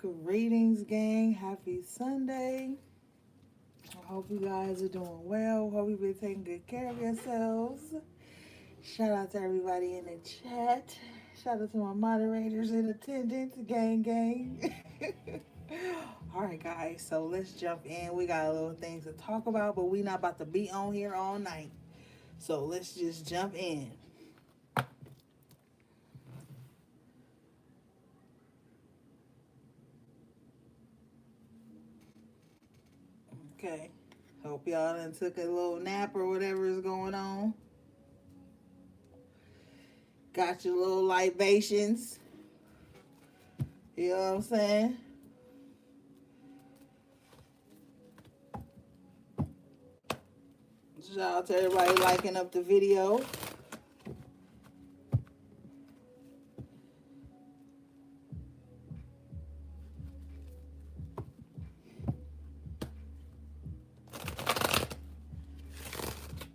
Greetings, gang. Happy Sunday. I hope you guys are doing well. Hope you've been taking good care of yourselves. Shout out to everybody in the chat. Shout out to my moderators in attendance. Gang. All right, guys. So let's jump in. We got a little things to talk about, but we not about to be on here all night. So let's just jump in. Okay. Hope y'all done took a little nap or whatever is going on. Got your little libations. You know what I'm saying? Shout out to everybody liking up the video.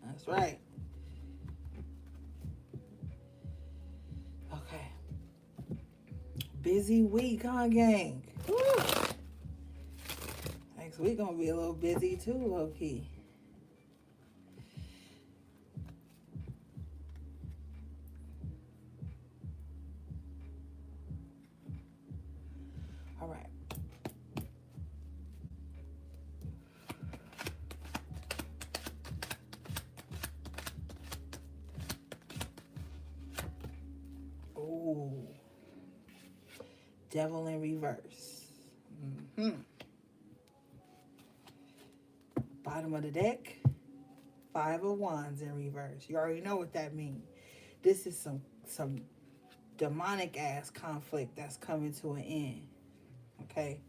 That's right. Okay. Busy week, huh, gang? Woo. Next week gonna be a little busy too, low key. All right. Ooh. Devil in reverse. Bottom of the deck. 5 of Wands in reverse. You already know what that means. This is some demonic ass conflict that's coming to an end. Okay?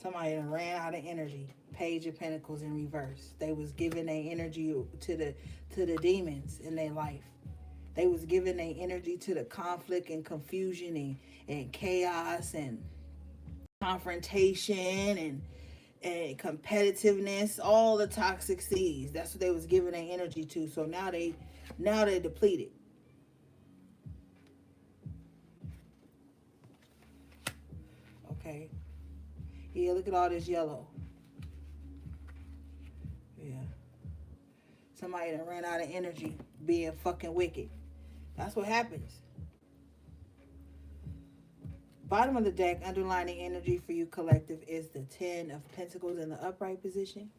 Somebody done ran out of energy. Page of Pentacles in reverse. They was giving their energy to the demons in their life. They was giving their energy to the conflict and confusion and chaos and confrontation and competitiveness, all the toxic seeds. That's what they was giving their energy to. So now they're depleted. Okay. Yeah, look at all this yellow. Yeah. Somebody that ran out of energy being fucking wicked. That's what happens. Bottom of the deck, underlining energy for you collective, is the 10 of Pentacles in the upright position.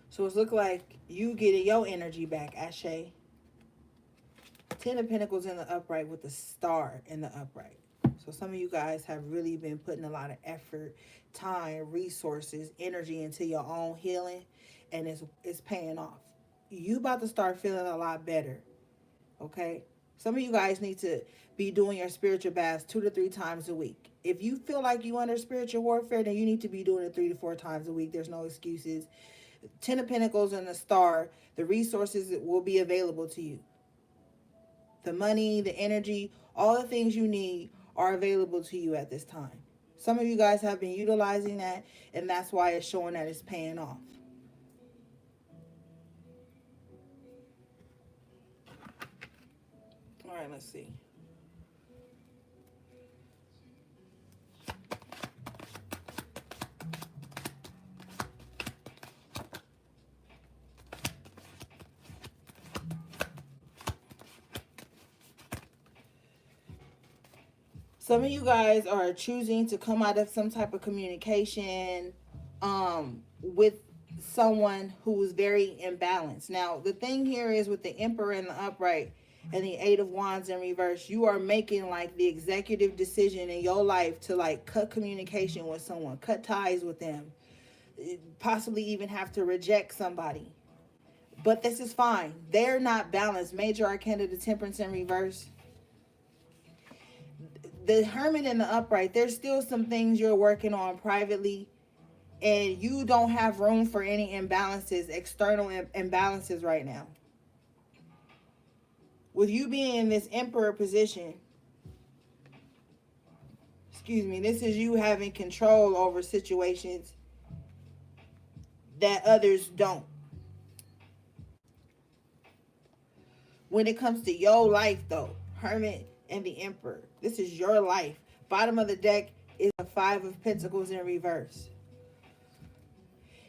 So it's look like you getting your energy back, Ashe. 10 of Pentacles in the upright with the star in the upright. So some of you guys have really been putting a lot of effort, time, resources, energy into your own healing, and it's paying off. You about to start feeling a lot better, okay? Some of you guys need to be doing your spiritual baths 2 to 3 times a week. If you feel like you under spiritual warfare, then you need to be doing it 3 to 4 times a week. There's no excuses. 10 of Pentacles and the star, the resources will be available to you. The money, the energy, all the things you need are available to you at this time. Some of you guys have been utilizing that, and that's why it's showing that it's paying off. All right, let's see. Some of you guys are choosing to come out of some type of communication with someone who is very imbalanced. Now, the thing here is with the Emperor in the upright and the 8 of Wands in reverse, you are making like the executive decision in your life to like cut communication with someone, cut ties with them, possibly even have to reject somebody. But this is fine. They're not balanced. Major Arcana, the Temperance in reverse. The Hermit in the upright, there's still some things you're working on privately, and you don't have room for any imbalances, external imbalances right now. With you being in this Emperor position, this is you having control over situations that others don't. When it comes to your life, though, Hermit and the Emperor, this is your life. Bottom of the deck is the Five of Pentacles in reverse.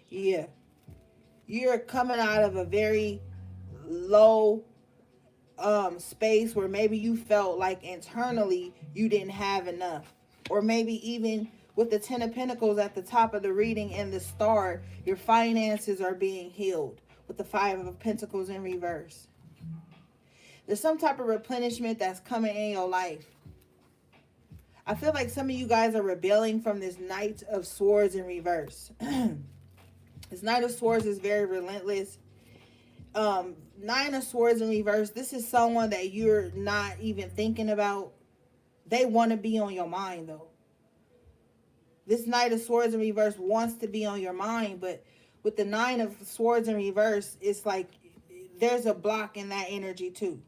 Yeah. You're coming out of a very low space where maybe you felt like internally you didn't have enough. Or maybe even with the Ten of Pentacles at the top of the reading and the Star, your finances are being healed with the Five of Pentacles in reverse. There's some type of replenishment that's coming in your life. I feel like some of you guys are rebelling from this Knight of Swords in reverse. This Knight of Swords is very relentless. Nine of Swords in reverse. This is someone that you're not even thinking about. They want to be on your mind, though. This Knight of Swords in reverse wants to be on your mind, but with the Nine of Swords in reverse, it's like there's a block in that energy too.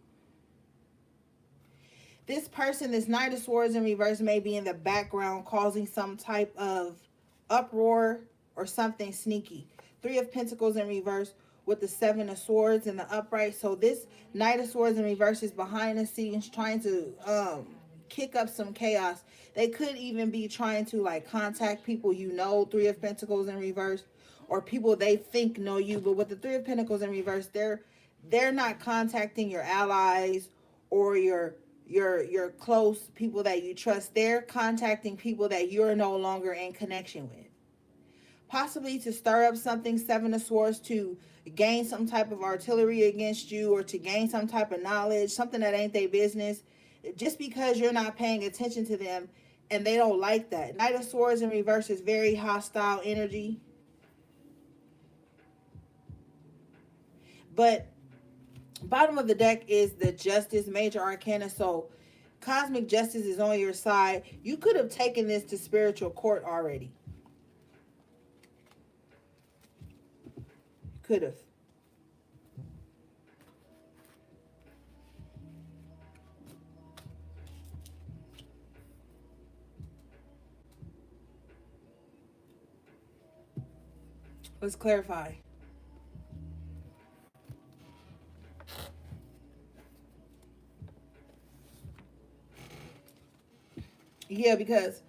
This person, this Knight of Swords in reverse, may be in the background causing some type of uproar or something sneaky. Three of Pentacles in reverse with the Seven of Swords in the upright. So this Knight of Swords in reverse is behind the scenes trying to kick up some chaos. They could even be trying to like contact people you know, Three of Pentacles in reverse, or people they think know you. But with the Three of Pentacles in reverse, they're not contacting your allies or your close people that you trust. They're contacting people that you're no longer in connection with. Possibly to stir up something, Seven of Swords, to gain some type of artillery against you or to gain some type of knowledge, something that ain't their business, just because you're not paying attention to them and they don't like that. Knight of Swords in reverse is very hostile energy. But bottom of the deck is the Justice, Major Arcana. So cosmic justice is on your side. You could have taken this to spiritual court already. Could have. Let's clarify. Yeah, because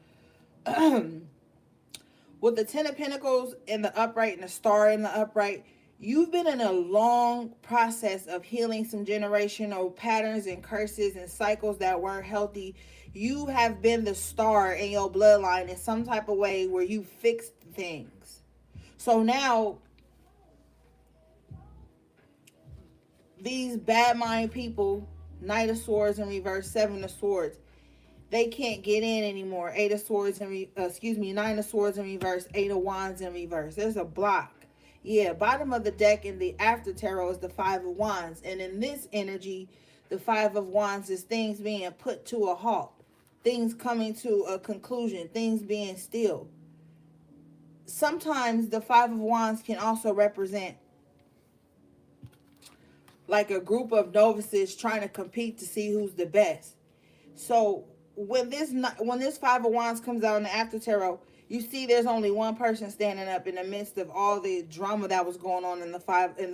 with the Ten of Pentacles in the upright and the Star in the upright, you've been in a long process of healing some generational patterns and curses and cycles that weren't healthy. You have been the star in your bloodline in some type of way where you fixed things. So now, these bad mind people, Knight of Swords in reverse, Seven of Swords, they can't get in anymore. Eight of Swords in Nine of Swords in reverse, Eight of Wands in reverse. There's a block. Yeah, bottom of the deck in the after tarot is the Five of Wands. And in this energy, the Five of Wands is things being put to a halt. Things coming to a conclusion. Things being still. Sometimes the Five of Wands can also represent like a group of novices trying to compete to see who's the best. So when this Five of Wands comes out in the after tarot, you see there's only one person standing up in the midst of all the drama that was going on in the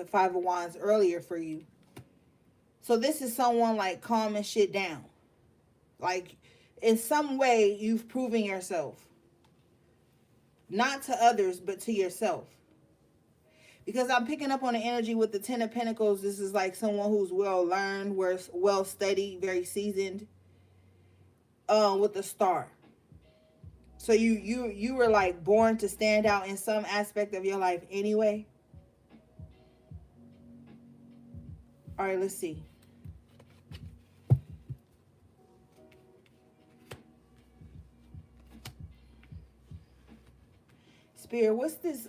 Five of Wands earlier for you. So this is someone like calming shit down. Like in some way you've proven yourself. Not to others, but to yourself. Because I'm picking up on the energy with the Ten of Pentacles. This is like someone who's well learned, well studied, very seasoned. With the Star. So you were like born to stand out in some aspect of your life anyway. All right, let's see. Spirit, what's this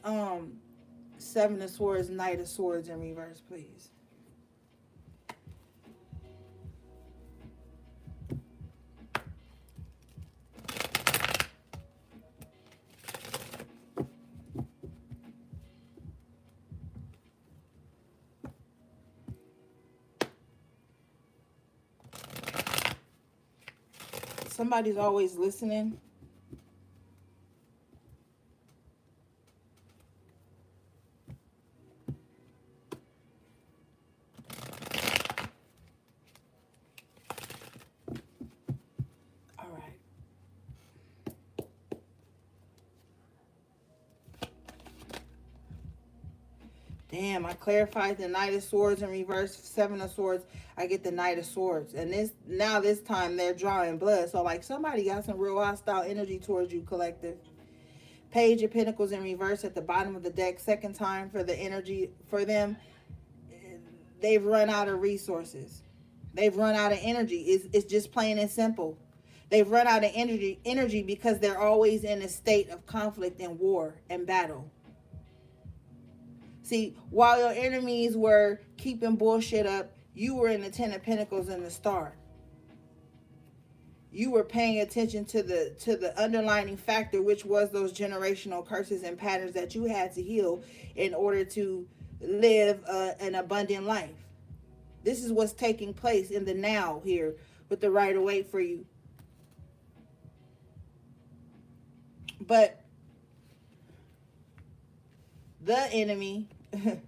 Seven of Swords, Knight of Swords in reverse, please? Somebody's always listening. All right. Damn, I clarified the Knight of Swords in reverse, Seven of Swords. I get the Knight of Swords. And this time they're drawing blood. So like somebody got some real hostile energy towards you, collective. Page of Pentacles in reverse at the bottom of the deck. Second time for the energy for them. They've run out of resources. They've run out of energy. It's just plain and simple. They've run out of energy because they're always in a state of conflict and war and battle. See, while your enemies were keeping bullshit up, you were in the Ten of Pentacles and the Star. You were paying attention to the underlying factor, which was those generational curses and patterns that you had to heal in order to live an abundant life. This is what's taking place in the now here with the Rider-Waite for you. But the enemy,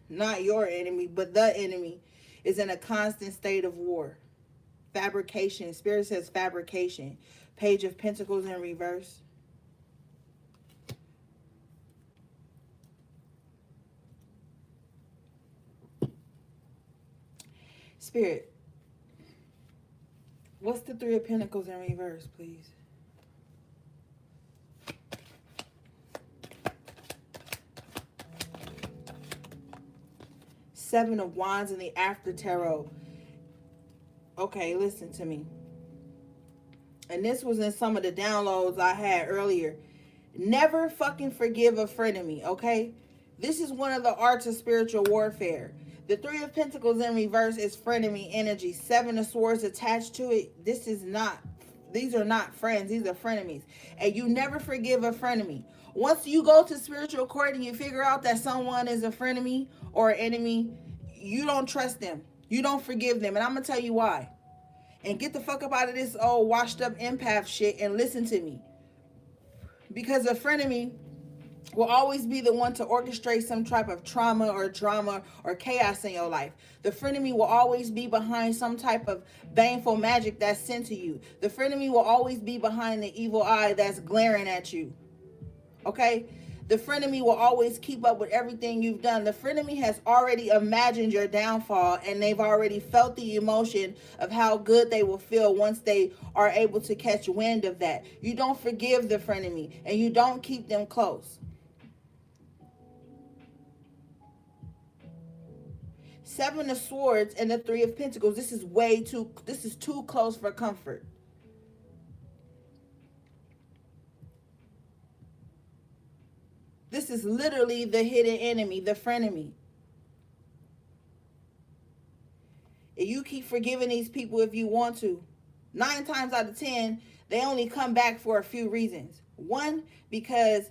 not your enemy, but the enemy is in a constant state of war. Fabrication. Spirit says fabrication. Page of Pentacles in reverse. Spirit, what's the Three of Pentacles in reverse, please? Seven of Wands in the After Tarot. Okay, listen to me. And this was in some of the downloads I had earlier. Never fucking forgive a frenemy, okay? This is one of the arts of spiritual warfare. The Three of Pentacles in reverse is frenemy energy. Seven of Swords attached to it. These are not friends. These are frenemies. And you never forgive a frenemy. Once you go to spiritual court and you figure out that someone is a frenemy or an enemy, you don't trust them. You don't forgive them. And I'm going to tell you why. And get the fuck up out of this old washed up empath shit and listen to me. Because a frenemy will always be the one to orchestrate some type of trauma or drama or chaos in your life. The frenemy will always be behind some type of baneful magic that's sent to you. The frenemy will always be behind the evil eye that's glaring at you. Okay? The frenemy will always keep up with everything you've done. The frenemy has already imagined your downfall, and they've already felt the emotion of how good they will feel once they are able to catch wind of that. You don't forgive the frenemy, and you don't keep them close. Seven of Swords and the Three of Pentacles. This is too close for comfort. This is literally the hidden enemy, the frenemy. And you keep forgiving these people if you want to. 9 times out of 10, they only come back for a few reasons. One, because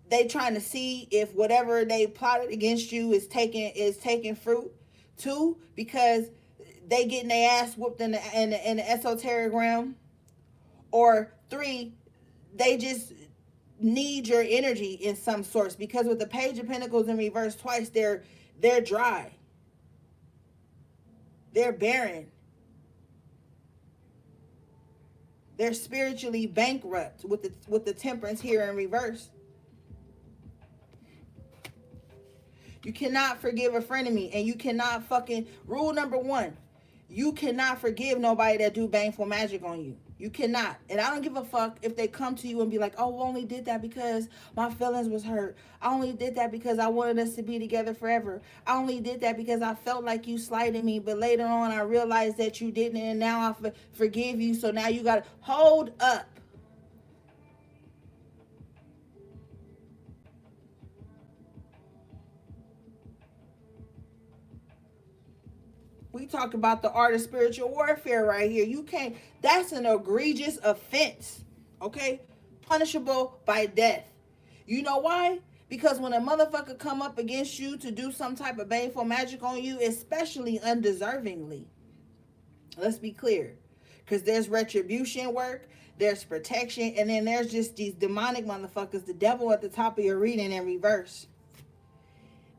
they trying to see if whatever they plotted against you is taking fruit. 2, because they getting their ass whooped in the esoteric realm. Or 3, they just need your energy in some sorts, because with the Page of Pentacles in reverse twice, they're dry, they're barren, they're spiritually bankrupt with the Temperance here in reverse. You cannot forgive a frenemy, and you cannot fucking, rule number 1, you cannot forgive nobody that do baneful magic on you. You cannot. And I don't give a fuck if they come to you and be like, oh, I only did that because my feelings was hurt. I only did that because I wanted us to be together forever. I only did that because I felt like you slighted me, but later on I realized that you didn't, and now I forgive you, so now you got to hold up. We talk about the art of spiritual warfare right here. You can't, that's an egregious offense, okay? Punishable by death. You know why? Because when a motherfucker come up against you to do some type of baneful magic on you, especially undeservingly, let's be clear, because there's retribution work, there's protection, and then there's just these demonic motherfuckers, the devil at the top of your reading in reverse,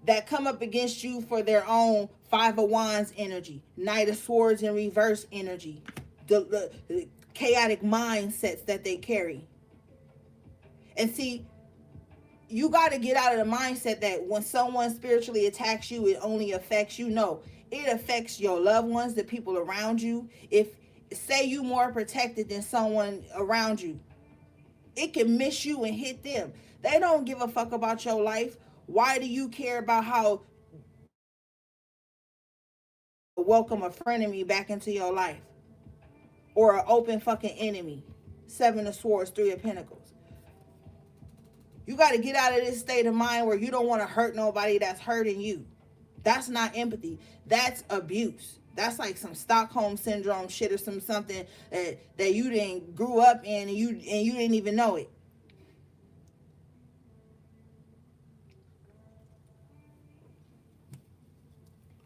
that come up against you for their own Five of Wands energy, Knight of Swords in reverse energy, the chaotic mindsets that they carry. And see, you got to get out of the mindset that when someone spiritually attacks you, it only affects you. No, it affects your loved ones, the people around you. If, say, you more protected than someone around you, it can miss you and hit them. They don't give a fuck about your life. Why do you care about how welcome a frenemy back into your life, or an open fucking enemy? Seven of Swords, Three of Pentacles. You got to get out of this state of mind where you don't want to hurt nobody that's hurting you. That's not empathy. That's abuse. That's like some Stockholm syndrome shit, or something that you didn't grew up in, and you didn't even know it.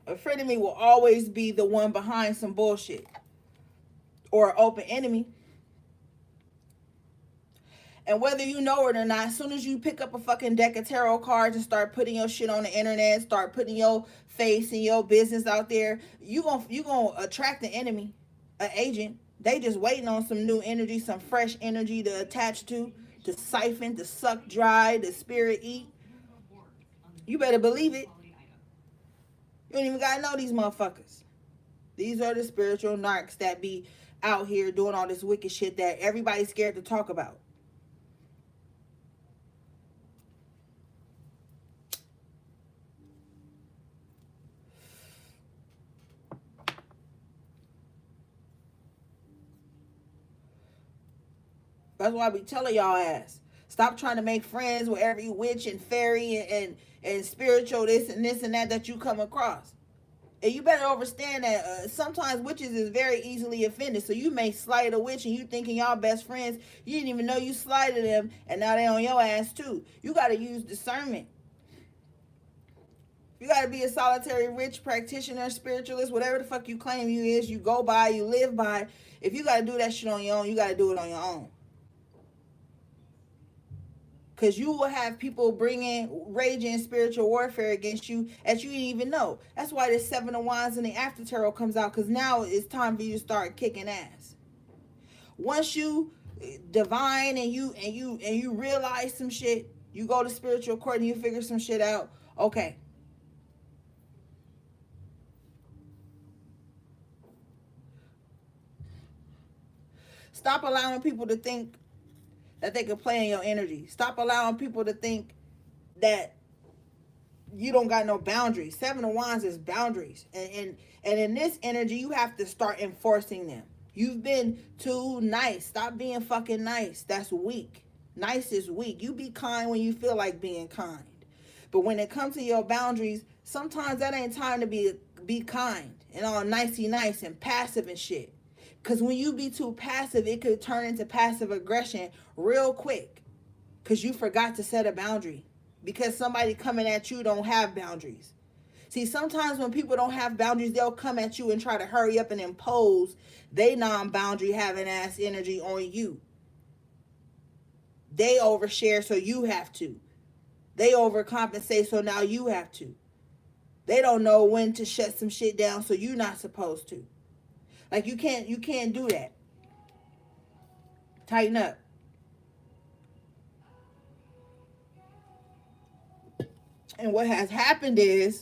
A frenemy will always be the one behind some bullshit, or an open enemy. And whether you know it or not, as soon as you pick up a fucking deck of tarot cards and start putting your shit on the internet, start putting your face and your business out there, you gonna attract the enemy, an agent. They just waiting on some new energy, some fresh energy to attach to siphon, to suck dry, to spirit eat. You better believe it. You don't even gotta know these motherfuckers. These are the spiritual narcs that be out here doing all this wicked shit that everybody's scared to talk about. That's why I be telling y'all ass, stop trying to make friends with every witch and fairy and spiritual this and that you come across. And you better understand that sometimes witches is very easily offended. So you may slight a witch and you thinking y'all best friends. You didn't even know you slighted them, and now they on your ass too. You got to use discernment. You got to be a solitary witch, practitioner, spiritualist, whatever the fuck you claim you is, you go by, you live by. If you got to do that shit on your own, you got to do it on your own. Because you will have people bringing raging spiritual warfare against you that you didn't even know. That's why the Seven of Wands and the After Tarot comes out, because now it's time for you to start kicking ass. Once you divine and you realize some shit, you go to spiritual court and you figure some shit out. Okay. Stop allowing people to think that they can play in your energy. Stop allowing people to think that you don't got no boundaries. Seven of Wands is boundaries. And in this energy, you have to start enforcing them. You've been too nice. Stop being fucking nice. That's weak. Nice is weak. You be kind when you feel like being kind. But when it comes to your boundaries, sometimes that ain't time to be kind and all nicey nice and passive and shit. Because when you be too passive, it could turn into passive aggression real quick. Because you forgot to set a boundary. Because somebody coming at you don't have boundaries. See, sometimes when people don't have boundaries, they'll come at you and try to hurry up and impose they non-boundary having ass energy on you. They overshare, so you have to. They overcompensate, so now you have to. They don't know when to shut some shit down, so you're not supposed to. Like, you can't do that. Tighten up. And what has happened is,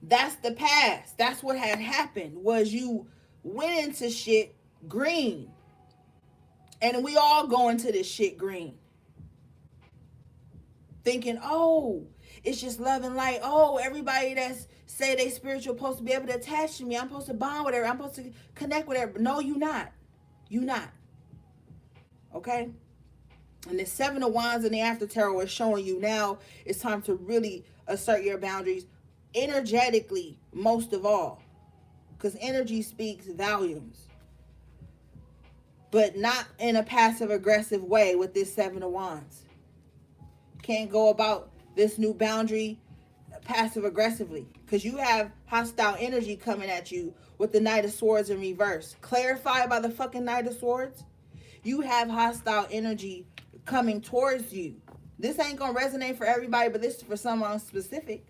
that's the past. That's what had happened, was you went into shit green. And we all go into this shit green. Thinking, oh, it's just love and light. Oh, everybody that's say they spiritual supposed to be able to attach to me. I'm supposed to bond with her. I'm supposed to connect with her. No, you not. You not. Okay? And the Seven of Wands and the After Tarot is showing you now it's time to really assert your boundaries energetically, most of all. Because energy speaks volumes. But not in a passive aggressive way with this Seven of Wands. Can't go about this new boundary passive aggressively, because you have hostile energy coming at you with the Knight of Swords in reverse. Clarified by the fucking Knight of Swords. You have hostile energy coming towards you. This ain't gonna resonate for everybody, but this is for someone specific.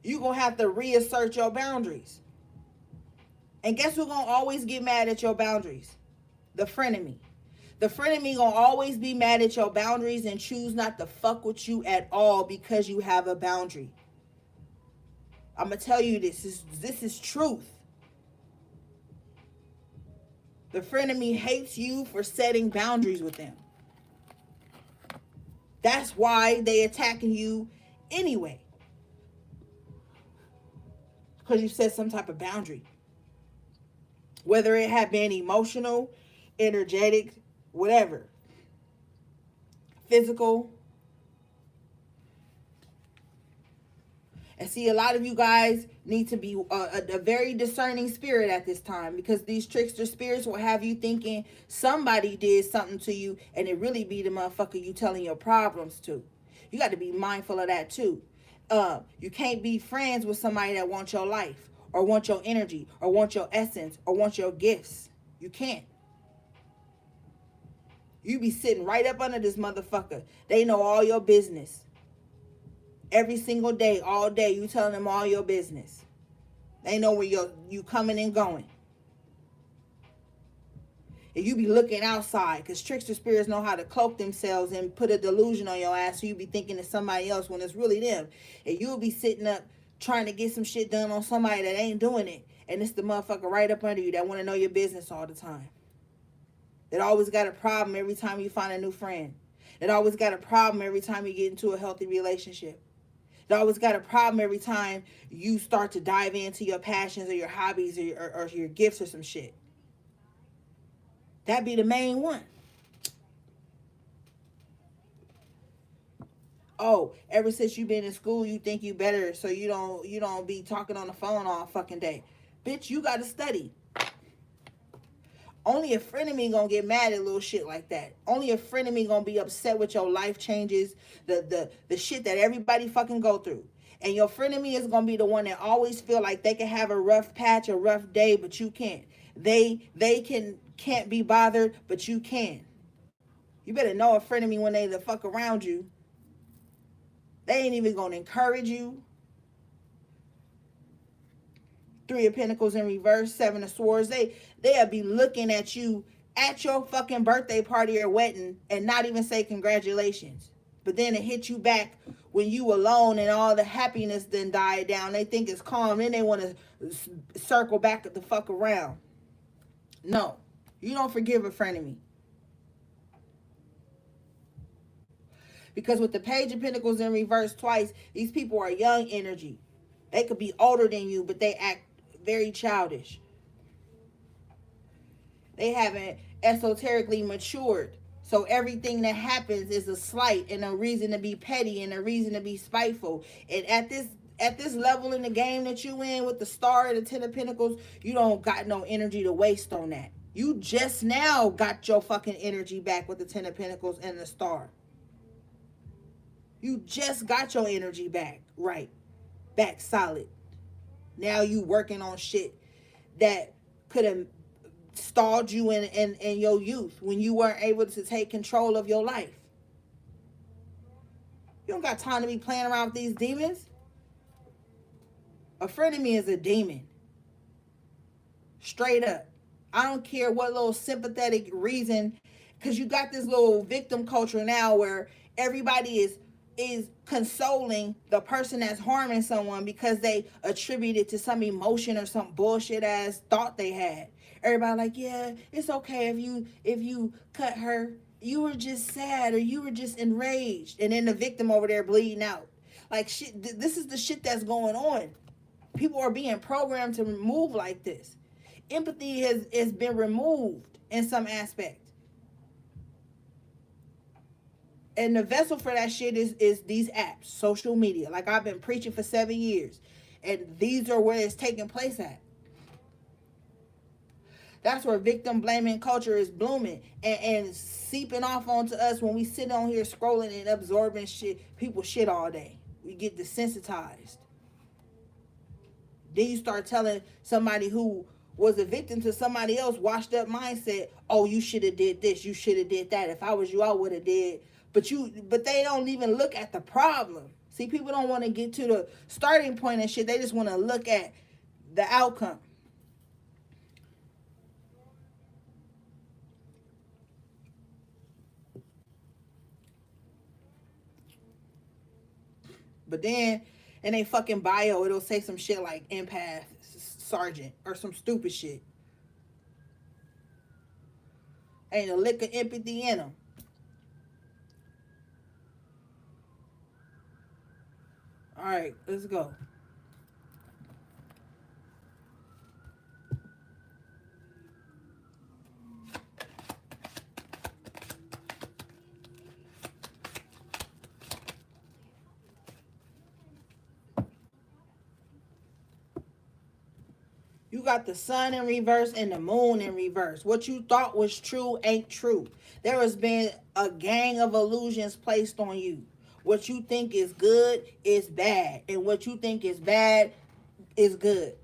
You're gonna have to reassert your boundaries. And guess who's gonna always get mad at your boundaries? The frenemy. The frenemy gonna always be mad at your boundaries and choose not to fuck with you at all because you have a boundary. I'm gonna tell you this is truth. The frenemy hates you for setting boundaries with them. That's why they attacking you anyway. Because you set some type of boundary. Whether it had been emotional, energetic, whatever. Physical. And see, a lot of you guys need to be a very discerning spirit at this time, because these trickster spirits will have you thinking somebody did something to you and it really be the motherfucker you telling your problems to. You got to be mindful of that too. You can't be friends with somebody that wants your life or want your energy or want your essence or want your gifts. You can't. You be sitting right up under this motherfucker. They know all your business. Every single day, all day, you telling them all your business. They know where you coming and going. And you be looking outside, because trickster spirits know how to cloak themselves and put a delusion on your ass, so you be thinking it's somebody else when it's really them. And you'll be sitting up trying to get some shit done on somebody that ain't doing it. And it's the motherfucker right up under you that want to know your business all the time. That always got a problem every time you find a new friend. That always got a problem every time you get into a healthy relationship. They always got a problem every time you start to dive into your passions or your hobbies or your gifts or some shit. That be the main one. Oh, ever since you been in school, you think you better, so you don't be talking on the phone all fucking day. Bitch, you gotta study. Only a frenemy gonna get mad at little shit like that. Only a frenemy gonna be upset with your life changes, the shit that everybody fucking go through. And your frenemy is gonna be the one that always feel like they can have a rough patch, a rough day, but you can't. They can't be bothered, but you can. You better know a frenemy when they the fuck around you. They ain't even gonna encourage you. 3 of Pentacles in reverse, 7 of Swords. They'll be looking at you at your fucking birthday party or wedding and not even say congratulations. But then it hit you back when you alone and all the happiness then died down. They think it's calm. Then they want to circle back the fuck around. No, you don't forgive a frenemy. Because with the Page of Pentacles in reverse twice, these people are young energy. They could be older than you, but they act very childish. They haven't esoterically matured. So everything that happens is a slight and a reason to be petty and a reason to be spiteful. And at this level in the game that you in with the Star and the 10 of Pentacles, you don't got no energy to waste on that. You just now got your fucking energy back with the 10 of Pentacles and the Star. You just got your energy back, right? Back solid. Now you working on shit that could have stalled you in your youth when you weren't able to take control of your life. You don't got time to be playing around with these demons. A frenemy is a demon. Straight up. I don't care what little sympathetic reason, because you got this little victim culture now where everybody is consoling the person that's harming someone because they attribute it to some emotion or some bullshit ass thought they had. Everybody like, yeah, it's okay if you cut her. You were just sad or you were just enraged. And then the victim over there bleeding out. Like shit, this is the shit that's going on. People are being programmed to move like this. Empathy has been removed in some aspect. And the vessel for that shit is these apps, social media. Like I've been preaching for 7 years. And these are where it's taking place at. That's where victim blaming culture is blooming and seeping off onto us when we sit on here scrolling and absorbing shit, people shit all day. We get desensitized. Then you start telling somebody who was a victim to somebody else washed up mindset, oh, you should have did this, you should have did that. If I was you, I would have did. But they don't even look at the problem. See, people don't want to get to the starting point and shit. They just want to look at the outcome. But then in a fucking bio, it'll say some shit like empath, sergeant, or some stupid shit. Ain't a lick of empathy in them. All right, let's go. You got the sun in reverse and the moon in reverse. What you thought was true ain't true. There has been a gang of illusions placed on you. What you think is good is bad. And what you think is bad is good.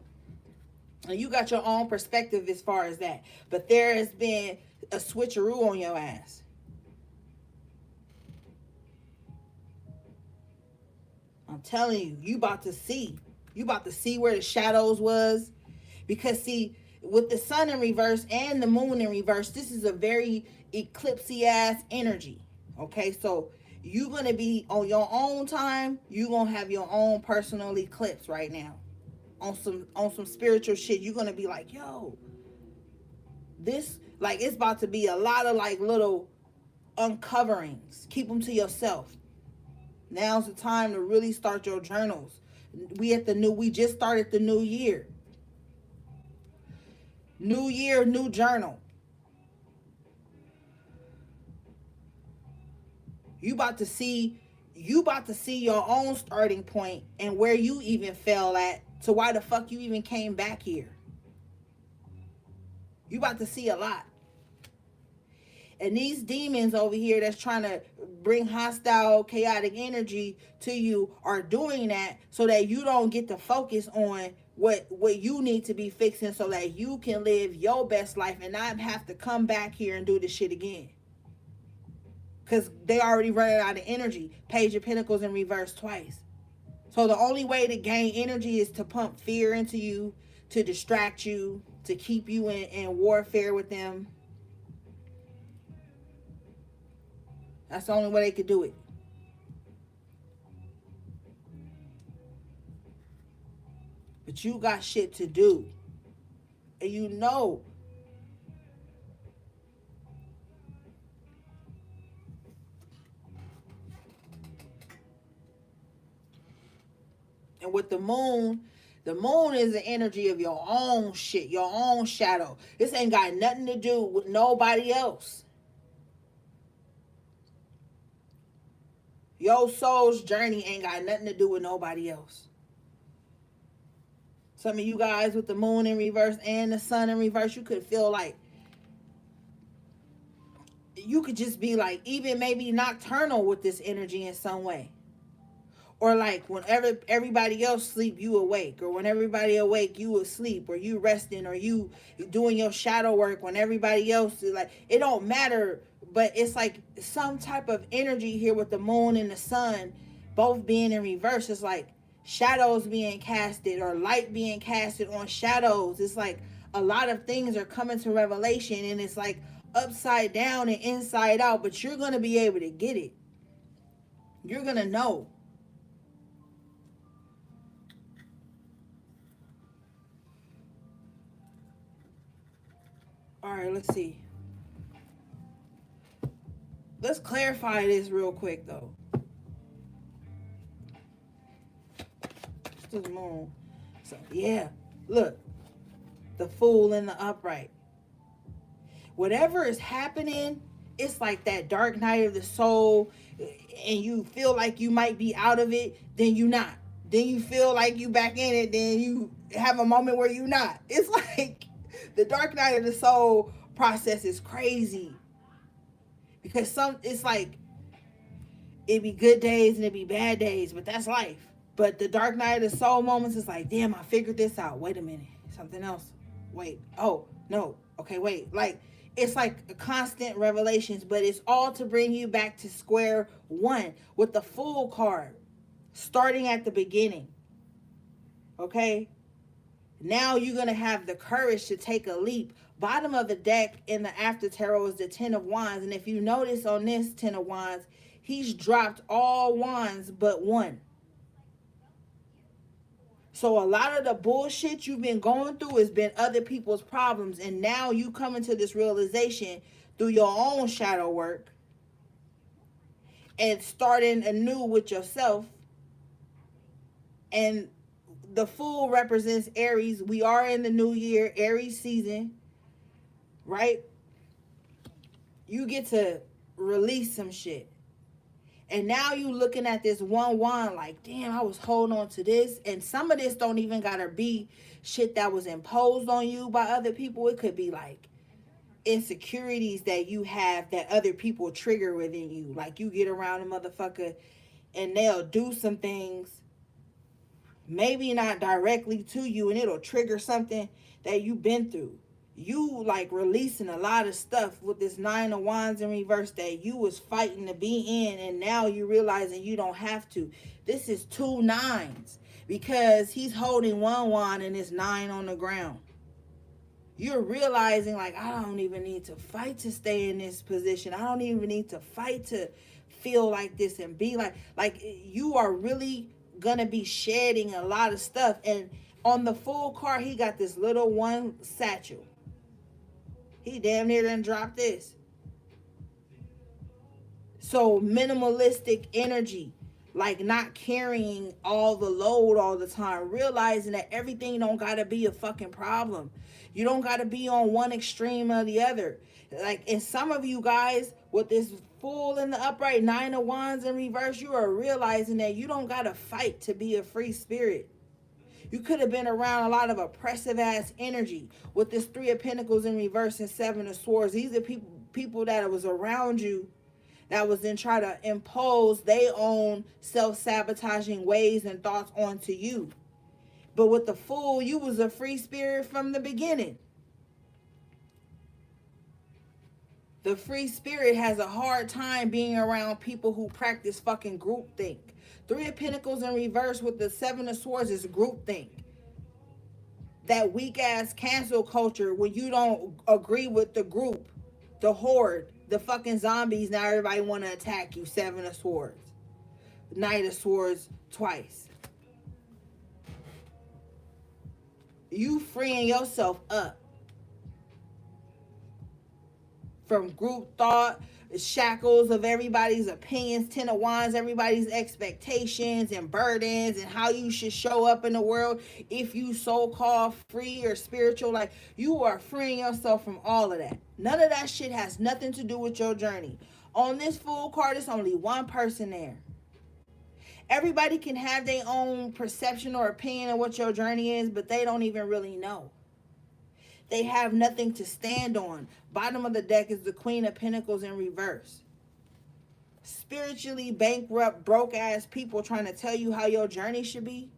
And you got your own perspective as far as that. But there has been a switcheroo on your ass. I'm telling you, you about to see. You about to see where the shadows was. Because see, with the sun in reverse and the moon in reverse, this is a very eclipsy ass energy. Okay, so you're going to be on your own time. You're going to have your own personal eclipse right now. On some spiritual shit, you're going to be like, yo, this, like, it's about to be a lot of like little uncoverings. Keep them to yourself. Now's the time to really start your journals. We just started the new year. New year, new journal. You about to see your own starting point and where you even fell at to why the fuck you even came back here. You about to see a lot. And these demons over here that's trying to bring hostile, chaotic energy to you are doing that so that you don't get to focus on what you need to be fixing so that you can live your best life and not have to come back here and do this shit again. Because they already running out of energy. Page of Pentacles in reverse twice. So the only way to gain energy is to pump fear into you, to distract you, to keep you in warfare with them. That's the only way they could do it. But you got shit to do. And you know. And with the moon is the energy of your own shit, your own shadow. This ain't got nothing to do with nobody else. Your soul's journey ain't got nothing to do with nobody else. Some of you guys with the moon in reverse and the sun in reverse, you could feel like you could just be like even maybe nocturnal with this energy in some way. Or like whenever everybody else sleep, you awake. Or when everybody awake, you asleep. Or you resting. Or you doing your shadow work when everybody else is like, it don't matter. But it's like some type of energy here with the moon and the sun both being in reverse. It's like shadows being casted or light being casted on shadows. It's like a lot of things are coming to revelation and it's like upside down and inside out. But you're going to be able to get it. You're going to know. All right, let's see. Let's clarify this real quick, though. This moon. So, yeah. Look. The Fool and the Upright. Whatever is happening, it's like that dark night of the soul, and you feel like you might be out of it, then you not. Then you feel like you back in it, then you have a moment where you not. It's like the dark night of the soul process is crazy. Because it's like it be good days and it be bad days, but that's life. But the dark night of the soul moments is like, damn, I figured this out. Wait a minute. Something else. Wait. Oh, no. Okay, wait. Like, it's like a constant revelations, but it's all to bring you back to square one with the Fool card. Starting at the beginning. Okay? Now you're going to have the courage to take a leap. Bottom of the deck in the After Tarot is the Ten of Wands. And if you notice on this Ten of Wands, he's dropped all wands but one. So a lot of the bullshit you've been going through has been other people's problems. And now you come into this realization through your own shadow work and starting anew with yourself. And the Fool represents Aries. We are in the new year, Aries season, right? You get to release some shit. And now you looking at this one wand like, damn, I was holding on to this. And some of this don't even gotta be shit that was imposed on you by other people. It could be like insecurities that you have that other people trigger within you. Like you get around a motherfucker and they'll do some things, maybe not directly to you, and it'll trigger something that you've been through. You like releasing a lot of stuff with this 9 of Wands in reverse that you was fighting to be in, and now you're realizing you don't have to. This is 2 9s because he's holding one wand and it's 9 on the ground. You're realizing like, I don't even need to fight to stay in this position. I don't even need to fight to feel like this and be like you are really gonna be shedding a lot of stuff. And on the Fool card, he got this little one satchel. He damn near done dropped this. So minimalistic energy, like not carrying all the load all the time, realizing that everything don't gotta be a fucking problem. You don't gotta be on one extreme or the other. Like, and some of you guys with this Fool in the upright, 9 of Wands in reverse, you are realizing that you don't gotta fight to be a free spirit. You could have been around a lot of oppressive ass energy with this 3 of Pentacles in reverse and 7 of Swords. These are people that was around you that was then try to impose their own self-sabotaging ways and thoughts onto you. But with the Fool, you was a free spirit from the beginning. The free spirit has a hard time being around people who practice fucking groupthink. 3 of Pentacles in reverse with the 7 of Swords is groupthink. That weak ass cancel culture when you don't agree with the group, the horde, the fucking zombies. Now everybody want to attack you. 7 of Swords, Knight of Swords twice. You freeing yourself up from group thought, shackles of everybody's opinions, 10 of Wands, everybody's expectations and burdens and how you should show up in the world if you so-called free or spiritual. Like, you are freeing yourself from all of that. None of that shit has nothing to do with your journey. On this Fool card, it's only one person there. Everybody can have their own perception or opinion of what your journey is, but they don't even really know. They have nothing to stand on. Bottom of the deck is the Queen of Pentacles in reverse. Spiritually bankrupt, broke ass people trying to tell you how your journey should be.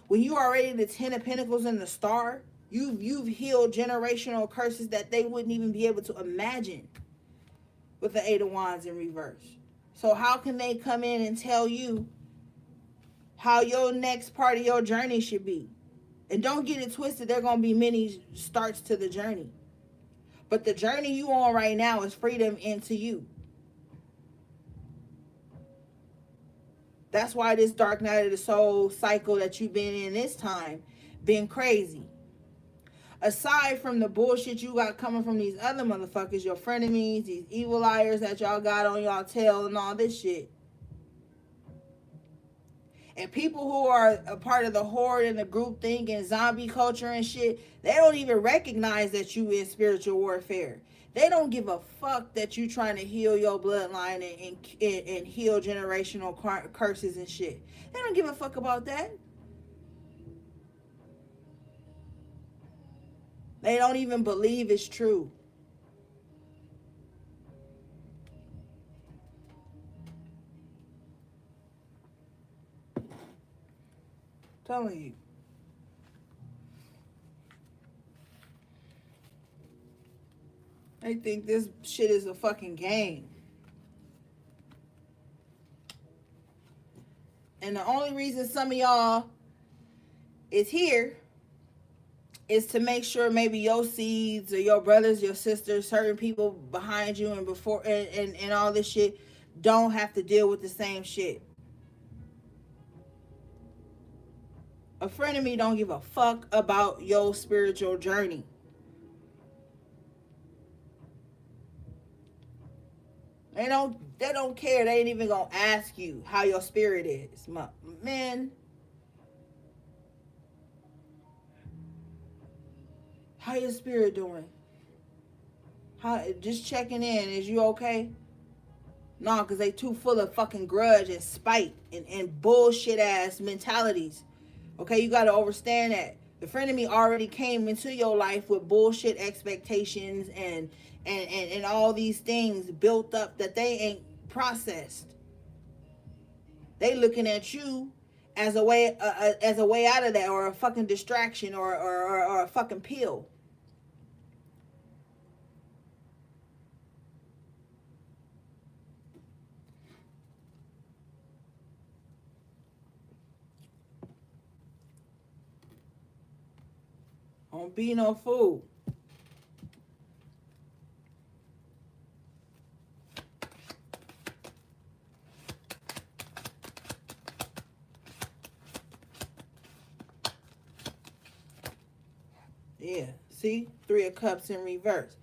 When you already the 10 of Pentacles in the Star, you've healed generational curses that they wouldn't even be able to imagine with the 8 of Wands in reverse. So how can they come in and tell you how your next part of your journey should be? And don't get it twisted, there are going to be many starts to the journey. But the journey you on right now is freedom into you. That's why this dark night of the soul cycle that you've been in this time been crazy. Aside from the bullshit you got coming from these other motherfuckers, your frenemies, these evil liars that y'all got on y'all tail and all this shit. And people who are a part of the horde and the group think and zombie culture and shit, they don't even recognize that you in spiritual warfare. They don't give a fuck that you trying to heal your bloodline and heal generational curses and shit. They don't give a fuck about that. They don't even believe it's true. Telling you. They think this shit is a fucking game. And the only reason some of y'all is here is to make sure maybe your seeds or your brothers, your sisters, certain people behind you and before and all this shit don't have to deal with the same shit. A frenemy don't give a fuck about your spiritual journey. They don't care. They ain't even gonna ask you how your spirit is. Man, how your spirit doing? How, just checking in. Is you okay? No, because they too full of fucking grudge and spite and bullshit ass mentalities. Okay, you got to understand that. The frenemy already came into your life with bullshit expectations and all these things built up that they ain't processed. They looking at you as a way out of that, or a fucking distraction, or a fucking pill. Don't be no fool. Yeah, see? 3 of Cups in reverse.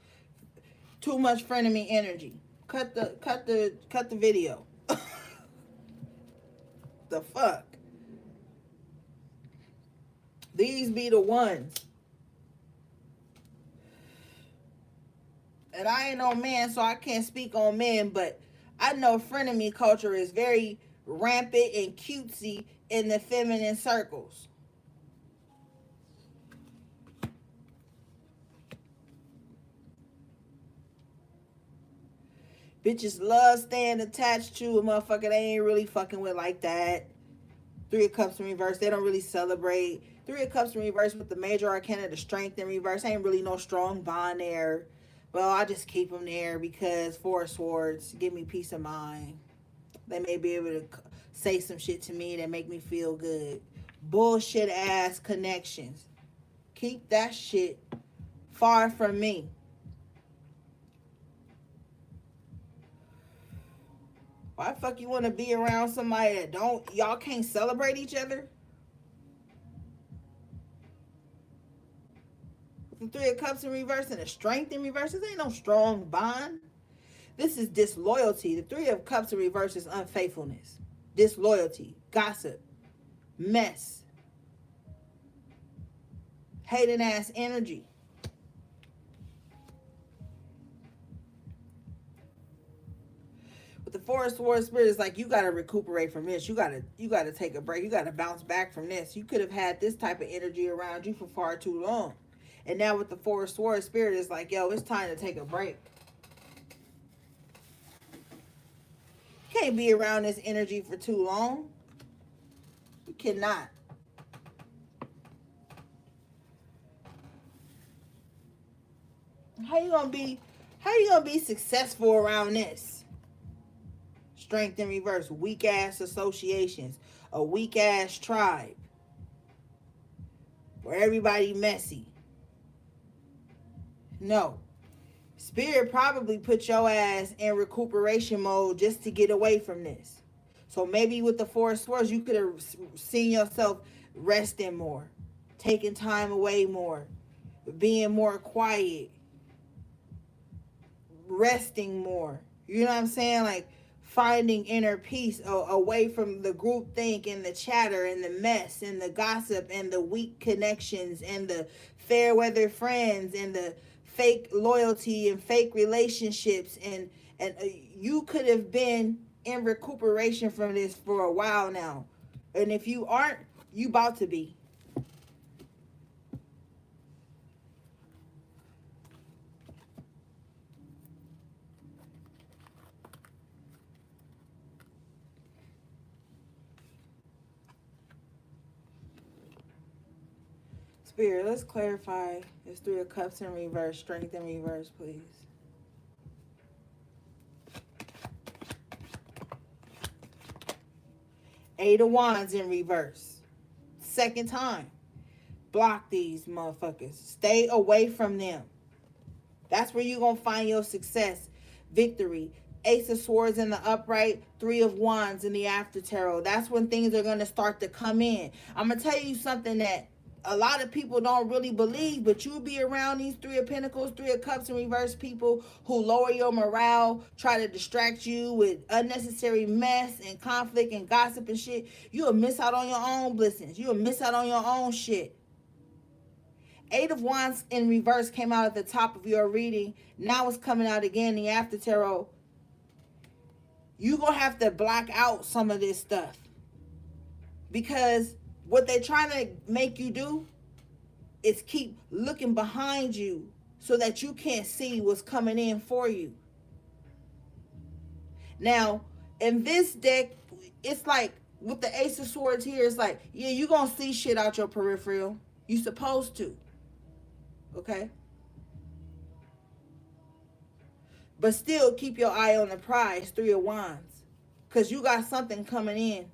Too much frenemy energy. Cut the video. The fuck? These be the ones. And I ain't no man, so I can't speak on men, but I know frenemy culture is very rampant and cutesy in the feminine circles. Bitches love staying attached to a motherfucker they ain't really fucking with like that. 3 of Cups in reverse. They don't really celebrate. 3 of Cups in reverse with the major arcana, the strength in reverse. Ain't really no strong bond there. Well, I just keep them there because 4 of Swords give me peace of mind. They may be able to say some shit to me that make me feel good. Bullshit ass connections. Keep that shit far from me. Why the fuck you want to be around somebody that y'all can't celebrate each other? The 3 of Cups in reverse and the strength in reverse, this ain't no strong bond. This is disloyalty. The 3 of Cups in reverse is unfaithfulness, disloyalty, gossip, mess, hating ass energy. But the 4 of Swords spirit is like, you gotta recuperate from this. You gotta take a break. You gotta bounce back from this. You could have had this type of energy around you for far too long. And now with the 4 of Swords spirit, it's like, yo, it's time to take a break. You can't be around this energy for too long. You cannot. How you gonna be successful around this? Strength in reverse, weak ass associations, a weak ass tribe where everybody messy. No. Spirit probably put your ass in recuperation mode just to get away from this. So maybe with the 4 of Swords, you could have seen yourself resting more, taking time away more, being more quiet, resting more. You know what I'm saying? Like, finding inner peace away from the group think and the chatter and the mess and the gossip and the weak connections and the fair weather friends and the fake loyalty and fake relationships. And you could have been in recuperation from this for a while now. And if you aren't, you about to be. Spirit, let's clarify this 3 of Cups in reverse, strength in reverse, please. Eight of Wands in reverse. Second time. Block these motherfuckers. Stay away from them. That's where you're going to find your success, victory, Ace of Swords in the upright, Three of Wands in the after tarot. That's when things are going to start to come in. I'm going to tell you something that a lot of people don't really believe, but you'll be around these Three of Pentacles, Three of Cups in reverse people who lower your morale, try to distract you with unnecessary mess and conflict and gossip and shit. You'll miss out on your own blessings. You'll miss out on your own shit. Eight of Wands in reverse came out at the top of your reading. Now it's coming out again, the after tarot. You're going to have to block out some of this stuff. Because what they're trying to make you do is keep looking behind you so that you can't see what's coming in for you. Now, in this deck, it's like with the Ace of Swords here, it's like, yeah, you're going to see shit out your peripheral. You're supposed to. Okay? But still keep your eye on the prize, Three of Wands. Because you got something coming in.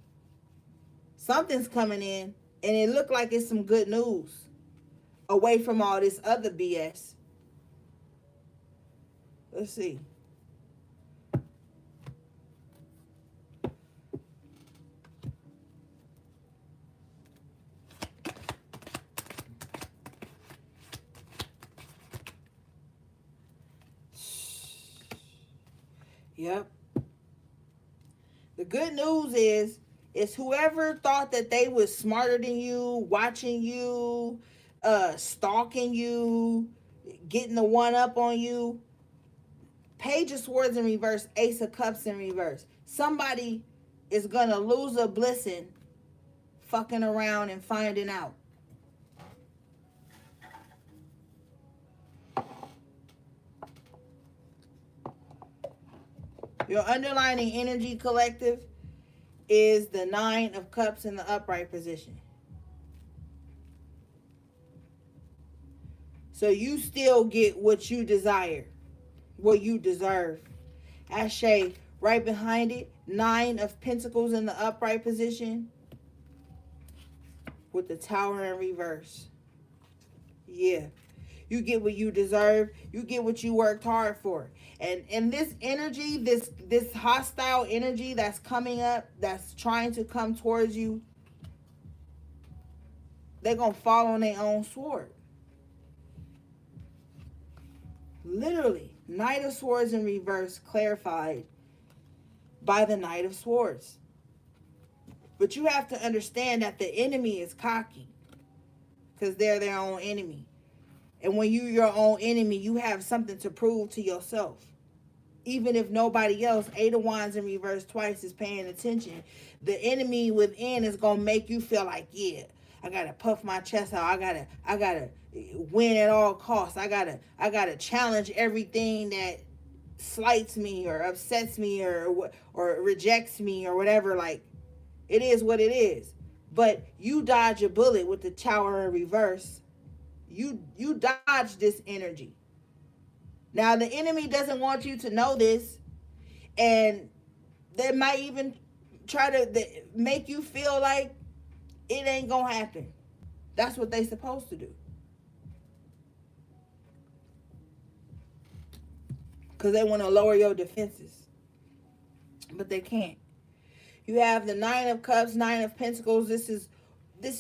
Something's coming in. And it looked like it's some good news. Away from all this other BS. Let's see. Yep. The good news is whoever thought that they was smarter than you, watching you, stalking you, getting the one up on you. Page of Swords in reverse, Ace of Cups in reverse. Somebody is going to lose a blessing fucking around and finding out. Your underlining energy, collective, is the Nine of Cups in the upright position. So you still get what you desire, what you deserve. Ashe, right behind it, Nine of Pentacles in the upright position with the Tower in reverse. Yeah. You get what you deserve. You get what you worked hard for. And this energy, this hostile energy that's coming up, that's trying to come towards you, they're going to fall on their own sword. Literally. Knight of Swords in reverse, clarified by the Knight of Swords. But you have to understand that the enemy is cocky. Because they're their own enemy. And when you're your own enemy, you have something to prove to yourself. Even if nobody else, Eight of Wands in reverse twice is paying attention. The enemy within is going to make you feel like, yeah, I got to puff my chest out. I got to win at all costs. I got to challenge everything that slights me or upsets me or rejects me or whatever. Like, it is what it is. But you dodge a bullet with the Tower in reverse. You dodge this energy. Now, the enemy doesn't want you to know this, and they might even try to make you feel like it ain't gonna happen. That's what they supposed to do. Because they want to lower your defenses. But they can't. You have the Nine of Cups, Nine of Pentacles. This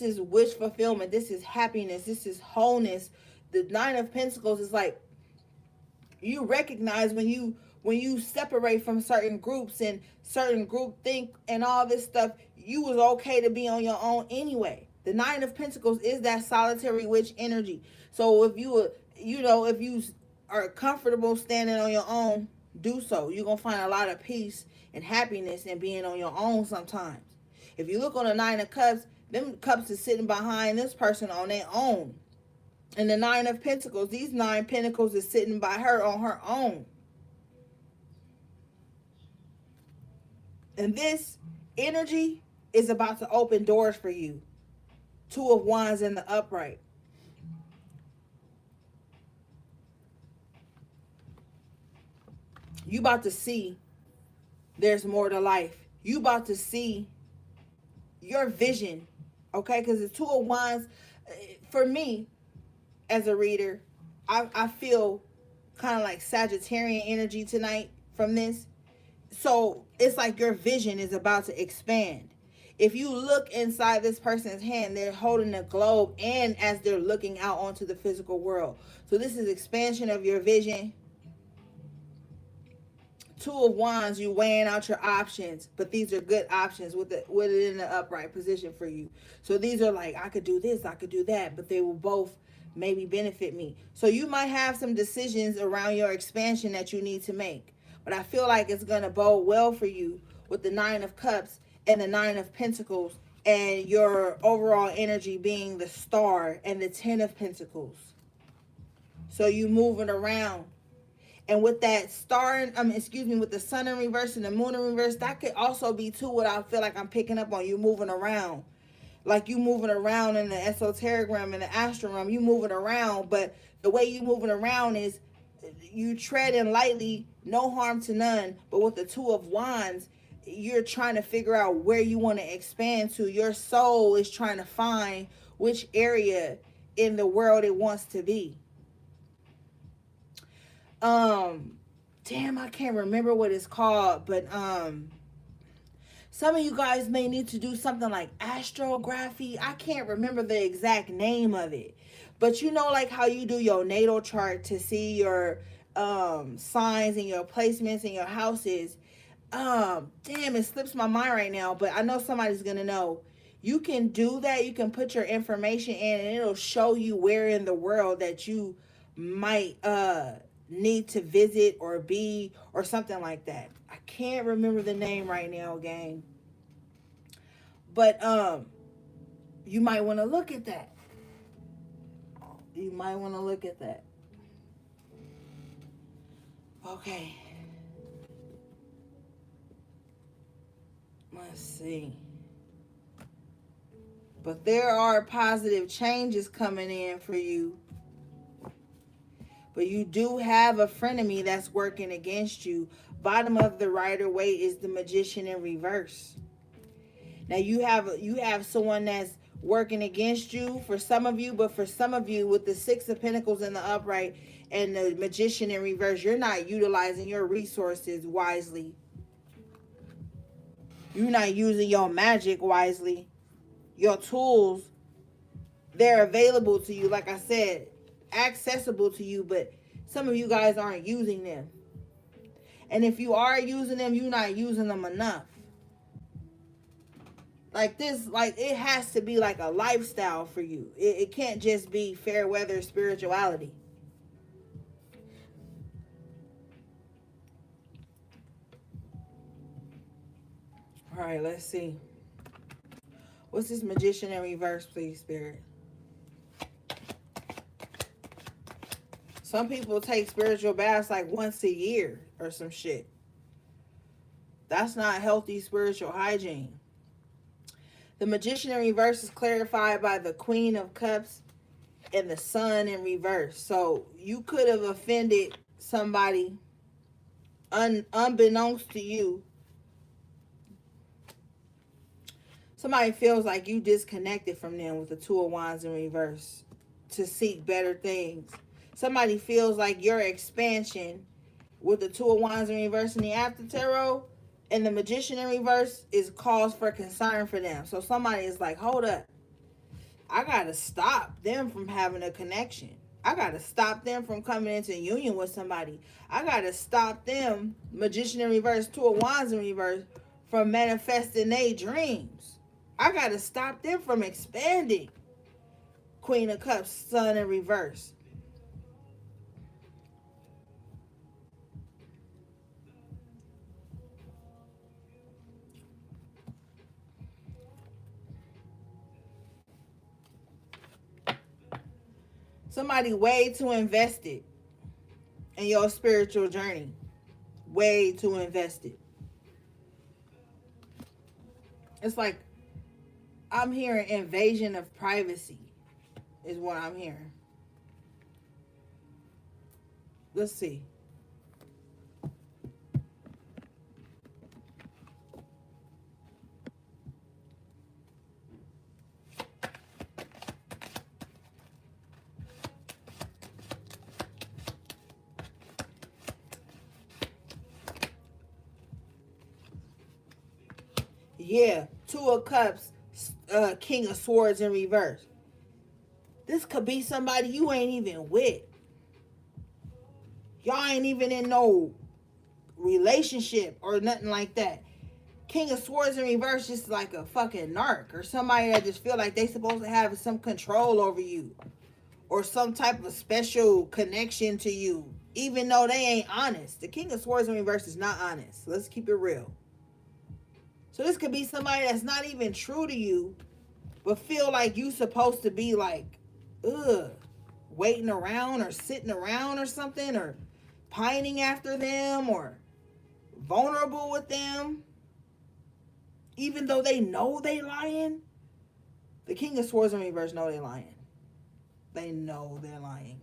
is wish fulfillment. This is happiness. This is wholeness. The Nine of Pentacles is like, you recognize when you separate from certain groups and certain group think and all this stuff, you was okay to be on your own anyway. The Nine of Pentacles is that solitary witch energy. So if you are comfortable standing on your own, do so. You're going to find a lot of peace and happiness in being on your own sometimes. If you look on the Nine of Cups, them cups is sitting behind this person on their own. And the Nine of Pentacles, these 9 Pentacles is sitting by her on her own. And this energy is about to open doors for you. Two of Wands in the upright. You about to see there's more to life. You about to see your vision. Okay, because the Two of Wands, for me, as a reader, I feel kind of like Sagittarian energy tonight from this. So it's like your vision is about to expand. If you look inside this person's hand, they're holding a globe, and as they're looking out onto the physical world. So this is expansion of your vision. Two of Wands, you weighing out your options, but these are good options with it in the upright position for you. So these are like, I could do this, I could do that, but they will both maybe benefit me. So you might have some decisions around your expansion that you need to make, but I feel like it's going to bode well for you with the Nine of Cups and the Nine of Pentacles, and your overall energy being the Star and the Ten of Pentacles. So you moving around. And with that star, with the sun in reverse and the moon in reverse, that could also be too what I feel like I'm picking up on. You moving around. Like you moving around in the esoteric realm and the astral realm. You moving around, but the way you moving around is you treading lightly, no harm to none. But with the Two of Wands, you're trying to figure out where you want to expand to. Your soul is trying to find which area in the world it wants to be. Damn, I can't remember what it's called, but some of you guys may need to do something like astrography. I can't remember the exact name of it, but you know, like how you do your natal chart to see your signs and your placements and your houses. Damn, it slips my mind right now, but I know somebody's gonna know. You can do that. You can put your information in, and it'll show you where in the world that you might need to visit or be or something like that. I can't remember the name right now, gang. But you might want to look at that. You might want to look at that. Okay. Let's see. But there are positive changes coming in for you. But you do have a frenemy that's working against you. Bottom of the Rider-Waite is the Magician in reverse. Now you have someone that's working against you for some of you, but for some of you with the Six of Pentacles in the upright and the Magician in reverse, you're not utilizing your resources wisely. You're not using your magic wisely. Your tools, they're available to you, like I said, accessible to you, but some of you guys aren't using them. And if you are using them, you're not using them enough. Like this, like it has to be like a lifestyle for you. It can't just be fair weather spirituality. All right, let's see. What's this Magician in reverse, please, Spirit? Some people take spiritual baths like once a year or some shit. That's not healthy spiritual hygiene. The Magician in reverse is clarified by the Queen of Cups and the Sun in reverse. So you could have offended somebody unbeknownst to you. Somebody feels like you disconnected from them with the Two of Wands in reverse to seek better things. Somebody feels like your expansion with the Two of Wands in reverse in the After Tarot and the Magician in reverse is cause for concern for them. So somebody is like, hold up. I got to stop them from having a connection. I got to stop them from coming into union with somebody. I got to stop them, Magician in reverse, Two of Wands in reverse, from manifesting their dreams. I got to stop them from expanding. Queen of Cups, Sun in reverse. Somebody way too invested in your spiritual journey. Way too invested. It's like I'm hearing invasion of privacy is what I'm hearing. Let's see. Yeah, Two of Cups, King of Swords in reverse. This could be somebody you ain't even with. Y'all ain't even in no relationship or nothing like that. King of Swords in reverse just like a fucking narc or somebody that just feel like they supposed to have some control over you or some type of special connection to you, even though they ain't honest. The King of Swords in reverse is not honest. Let's keep it real. So this could be somebody that's not even true to you, but feel like you supposed to be like, ugh, waiting around or sitting around or something, or pining after them or vulnerable with them, even though they know they lying. The King of Swords in reverse know they lying. They know they're lying.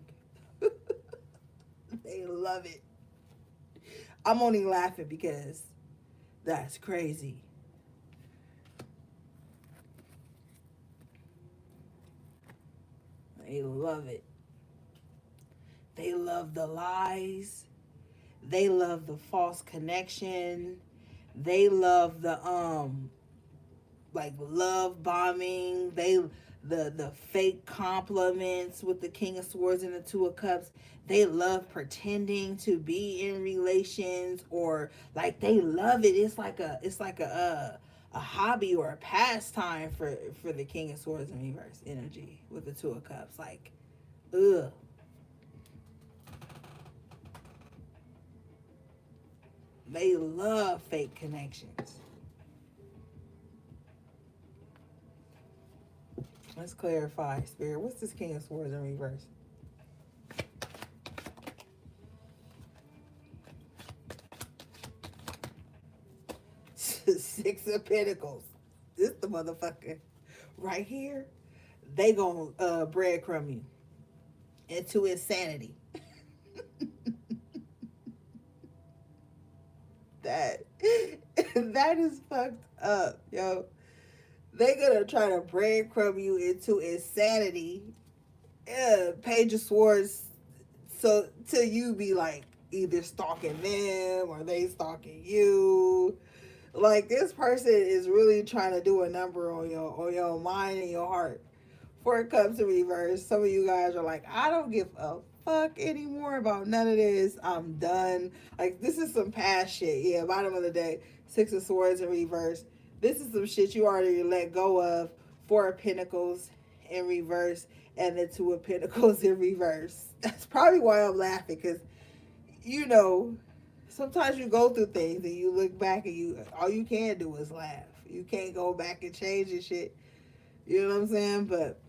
They love it. I'm only laughing because that's crazy. They love it. They love the lies. They love the false connection. They love the like love bombing. The fake compliments with the King of Swords and the Two of Cups. They love pretending to be in relations, or like they love it. It's like a hobby or a pastime for the King of Swords in reverse energy with the Two of Cups. Like, ugh. They love fake connections. Let's clarify, Spirit. What's this King of Swords in reverse? Six of Pentacles. This the motherfucker right here. They gonna breadcrumb you into insanity. that that is fucked up, yo. They gonna try to breadcrumb you into insanity. Page of Swords, so till you be like either stalking them or they stalking you. Like this person is really trying to do a number on your mind and your heart. Four of Cups in reverse. Some of you guys are like, I don't give a fuck anymore about none of this. I'm done. Like this is some past shit. Yeah, bottom of the day. Six of Swords in reverse. This is some shit you already let go of. Four of Pentacles in reverse and the Two of Pentacles in reverse. That's probably why I'm laughing, because you know, sometimes you go through things and you look back and you all you can do is laugh. You can't go back and change your shit. You know what I'm saying? But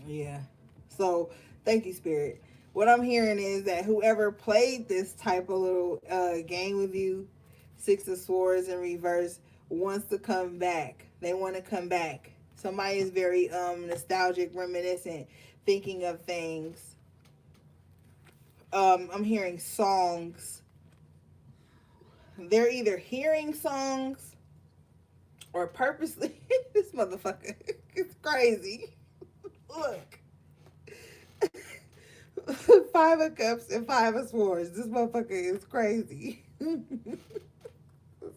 yeah. So thank you, Spirit. What I'm hearing is that whoever played this type of little game with you, Six of Swords in reverse, wants to come back. They want to come back. Somebody is very nostalgic, reminiscent, thinking of things. I'm hearing songs. They're either hearing songs or purposely. This motherfucker is crazy. Look. Five of Cups and Five of Swords. This motherfucker is crazy.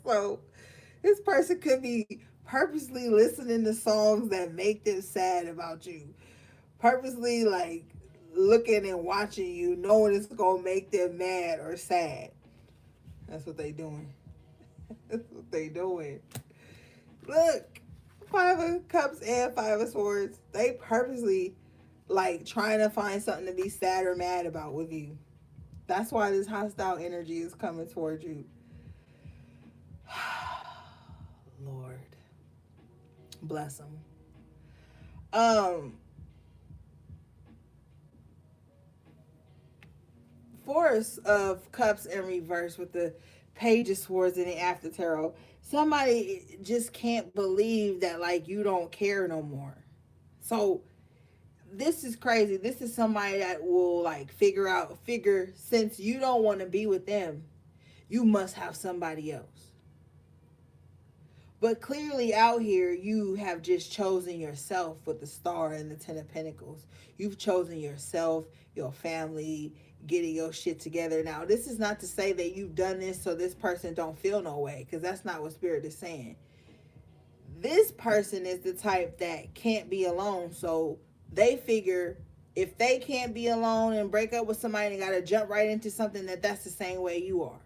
So this person could be purposely listening to songs that make them sad about you. Purposely like looking and watching you, knowing it's gonna make them mad or sad. That's what they doing. That's what they doing. Look, Five of Cups and Five of Swords. They purposely like trying to find something to be sad or mad about with you. That's why this hostile energy is coming towards you. Lord, bless them. Force of Cups in reverse with the Page of Swords in the after tarot. Somebody just can't believe that like you don't care no more. So this is crazy. This is somebody that will like figure since you don't want to be with them, you must have somebody else. But clearly out here, you have just chosen yourself with the Star and the Ten of Pentacles. You've chosen yourself, your family, getting your shit together. Now, this is not to say that you've done this so this person don't feel no way, because that's not what Spirit is saying. This person is the type that can't be alone, so they figure if they can't be alone and break up with somebody, they gotta jump right into something that's the same way you are.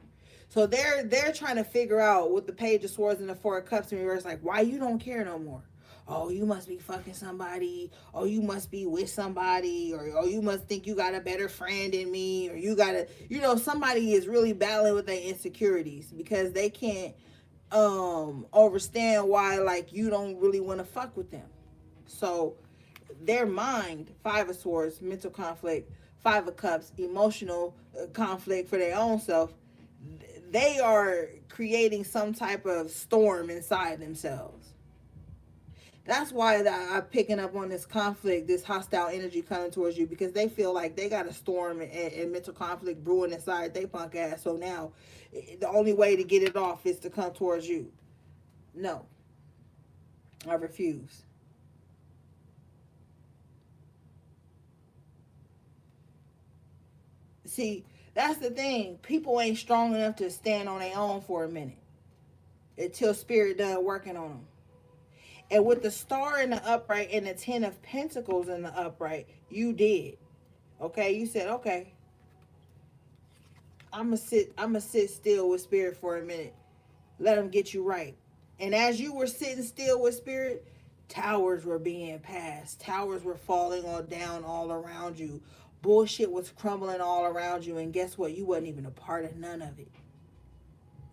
So they're trying to figure out with the Page of Swords and the Four of Cups in reverse, like, why you don't care no more. Oh, you must be fucking somebody. Oh, you must be with somebody. Or oh, you must think you got a better friend than me. Or you gotta, somebody is really battling with their insecurities because they can't understand why, like, you don't really want to fuck with them. So their mind, Five of Swords, mental conflict, Five of Cups, emotional conflict for their own self, they are creating some type of storm inside themselves. That's why I'm picking up on this conflict, this hostile energy coming towards you, because they feel like they got a storm and mental conflict brewing inside they punk ass. So now the only way to get it off is to come towards you. No, I refuse. See, that's the thing. People ain't strong enough to stand on their own for a minute until spirit done working on them. And with the star in the upright and the 10 of pentacles in the upright, you did. Okay, you said, okay, I'm gonna sit still with spirit for a minute. Let them get you right. And as you were sitting still with spirit, towers were being passed. Towers were falling down all around you. Bullshit was crumbling all around you. And guess what? You wasn't even a part of none of it.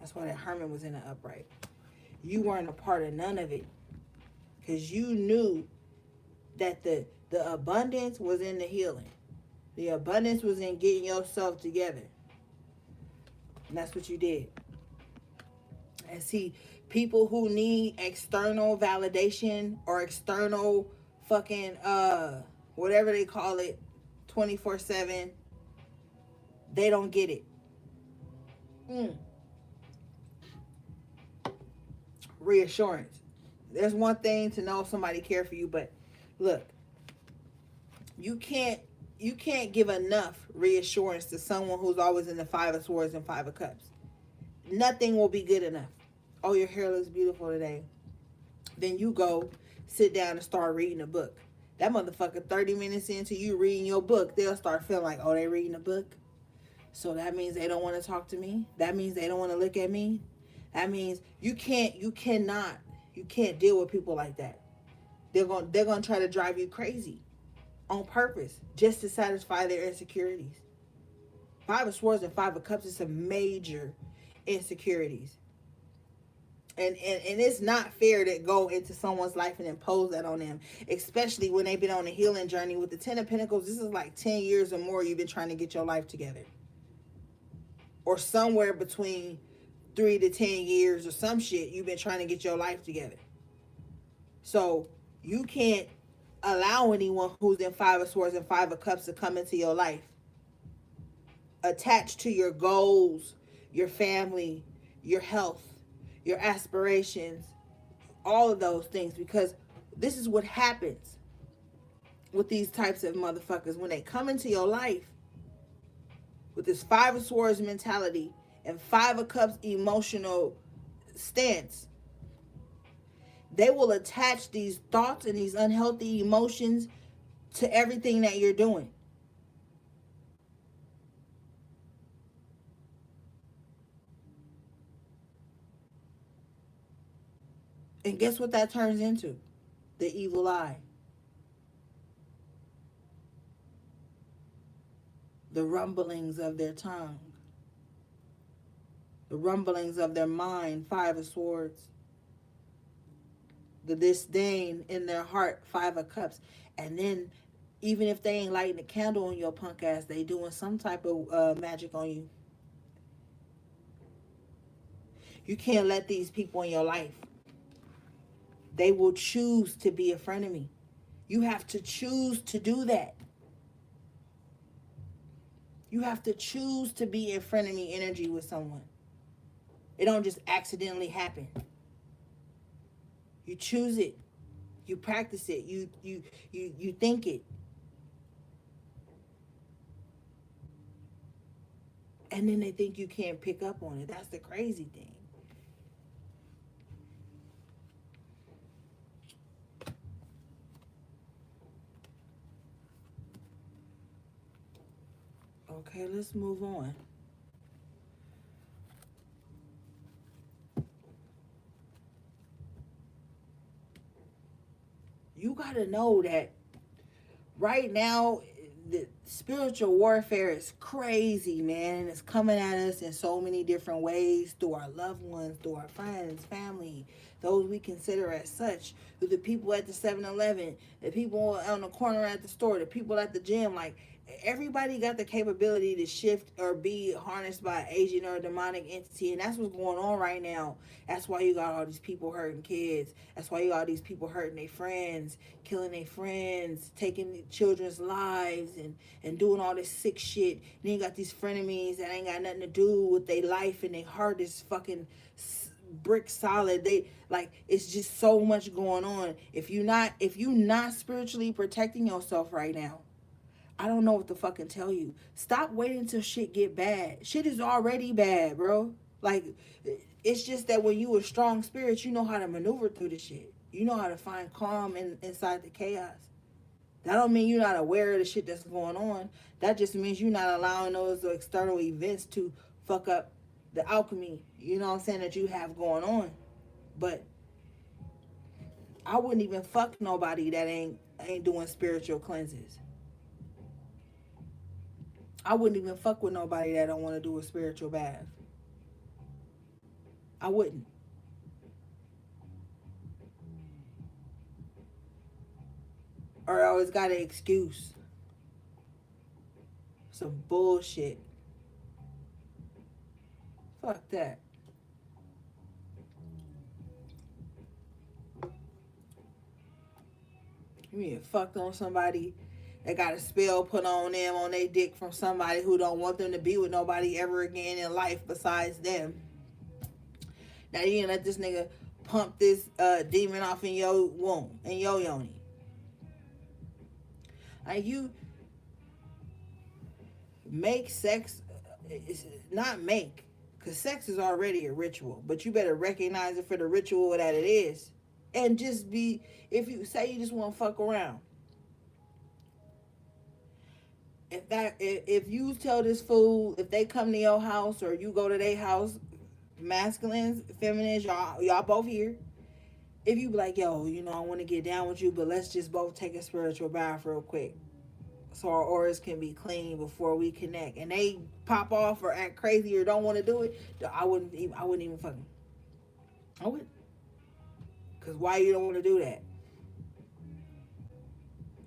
That's why that Hermit was in the upright. You weren't a part of none of it. Because you knew that the abundance was in the healing. The abundance was in getting yourself together. And that's what you did. And see, people who need external validation or external fucking whatever they call it 24/7, they don't get it. Reassurance. There's one thing to know somebody care for you, but look, you can't give enough reassurance to someone who's always in the Five of Swords and Five of Cups. Nothing will be good enough. Oh, your hair looks beautiful today. Then you go sit down and start reading a book. That motherfucker 30 minutes into you reading your book, they'll start feeling like, oh, they reading a book. So that means they don't want to talk to me. That means they don't want to look at me. That means you can't deal with people like that. They're gonna try to drive you crazy on purpose just to satisfy their insecurities. Five of Swords and Five of Cups is some major insecurities. And it's not fair to go into someone's life and impose that on them, especially when they've been on a healing journey. With the 10 of Pentacles, this is like 10 years or more you've been trying to get your life together. Or somewhere between 3 to 10 years or some shit, you've been trying to get your life together. So you can't allow anyone who's in Five of Swords and Five of Cups to come into your life attached to your goals, your family, your health, your aspirations, all of those things, because this is what happens with these types of motherfuckers when they come into your life with this Five of Swords mentality and Five of Cups emotional stance. They will attach these thoughts and these unhealthy emotions to everything that you're doing. And guess what that turns into? The evil eye. The rumblings of their tongue. The rumblings of their mind, Five of Swords. The disdain in their heart, Five of Cups. And then, even if they ain't lighting a candle on your punk ass, they doing some type of magic on you. You can't let these people in your life. They will choose to be a friend of me. You have to choose to do that. You have to choose to be in front of me energy with someone. It don't just accidentally happen. You choose it. You practice it. You think it. And then they think you can't pick up on it. That's the crazy thing. Okay, let's move on. You gotta know that right now the spiritual warfare is crazy, man, and it's coming at us in so many different ways, through our loved ones, through our friends, family, those we consider as such, through the people at the 7-Eleven, the people on the corner at the store, the people at the gym. Like, everybody got the capability to shift or be harnessed by an agent or a demonic entity, and that's what's going on right now. That's why you got all these people hurting kids. That's why you got all these people hurting their friends, killing their friends, taking children's lives, and doing all this sick shit. And then you got these frenemies that ain't got nothing to do with their life, and their heart is fucking brick solid. They like, it's just so much going on. If you not spiritually protecting yourself right now, I don't know what to fucking tell you. Stop waiting till shit get bad. Shit is already bad, bro. Like, it's just that when you a strong spirit, you know how to maneuver through the shit. You know how to find calm inside the chaos. That don't mean you're not aware of the shit that's going on. That just means you're not allowing those external events to fuck up the alchemy, you know what I'm saying, that you have going on. But I wouldn't even fuck nobody that ain't doing spiritual cleanses. I wouldn't even fuck with nobody that don't want to do a spiritual bath. I wouldn't. Or I always got an excuse. Some bullshit. Fuck that. You mean fucked on somebody that got a spell put on them on their dick from somebody who don't want them to be with nobody ever again in life besides them. Now you gonna let this nigga pump this demon off in your womb, in your yoni. Like, you make sex, it's not make, because sex is already a ritual, but you better recognize it for the ritual that it is. And just be, if you say you just want to fuck around, if you tell this fool, if they come to your house or you go to their house, masculines, feminines, y'all both here. If you be like, yo, I want to get down with you, but let's just both take a spiritual bath real quick, so our auras can be clean before we connect. And they pop off or act crazy or don't want to do it, I wouldn't even fucking. I wouldn't. Cause why you don't want to do that?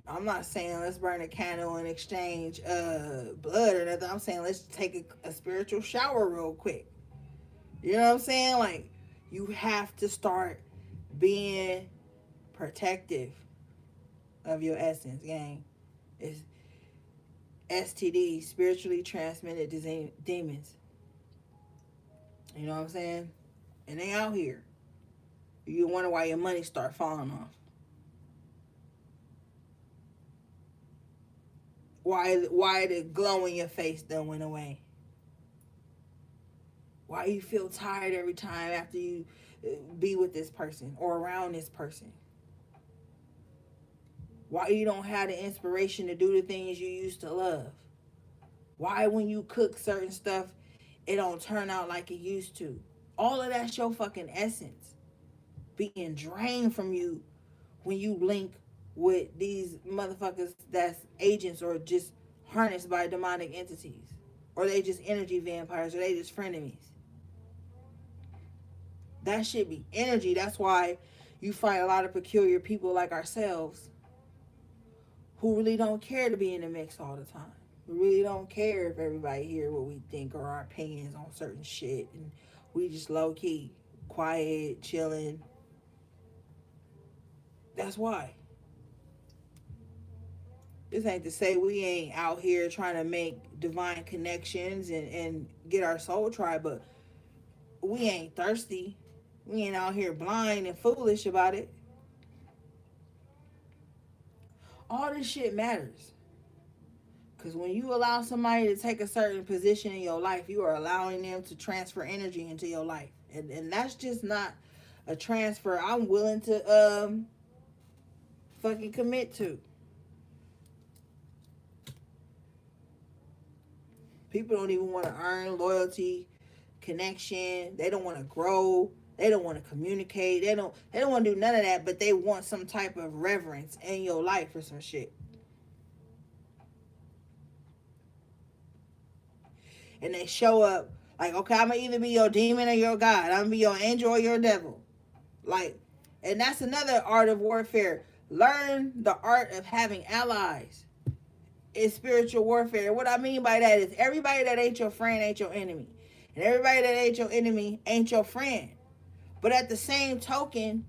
I'm not saying let's burn a candle and exchange blood or nothing. I'm saying let's take a spiritual shower real quick. You know what I'm saying? Like, you have to start being protective of your essence, gang. It's STD, spiritually transmitted demons. You know what I'm saying? And they out here. You wonder why your money start falling off. Why the glow in your face done went away. Why you feel tired every time after you be with this person or around this person. Why you don't have the inspiration to do the things you used to love. Why when you cook certain stuff, it don't turn out like it used to. All of that's your fucking essence being drained from you when you link with these motherfuckers that's agents or just harnessed by demonic entities. Or they just energy vampires, or they just frenemies. That should be energy. That's why you find a lot of peculiar people like ourselves who really don't care to be in the mix all the time. We really don't care if everybody hear what we think or our opinions on certain shit. And we just low key, quiet, chilling. That's why. This ain't to say we ain't out here trying to make divine connections and get our soul tribe, but we ain't thirsty. We ain't out here blind and foolish about it. All this shit matters. Because when you allow somebody to take a certain position in your life, you are allowing them to transfer energy into your life. And that's just not a transfer I'm willing to fucking commit to. People don't even want to earn loyalty, connection. They don't want to grow. They don't want to communicate. They don't want to do none of that, but they want some type of reverence in your life or some shit. And they show up like, okay, I'm going to either be your demon or your God. I'm going to be your angel or your devil. Like, and that's another art of warfare. Learn the art of having allies in spiritual warfare. What I mean by that is everybody that ain't your friend ain't your enemy. And everybody that ain't your enemy ain't your friend. But at the same token,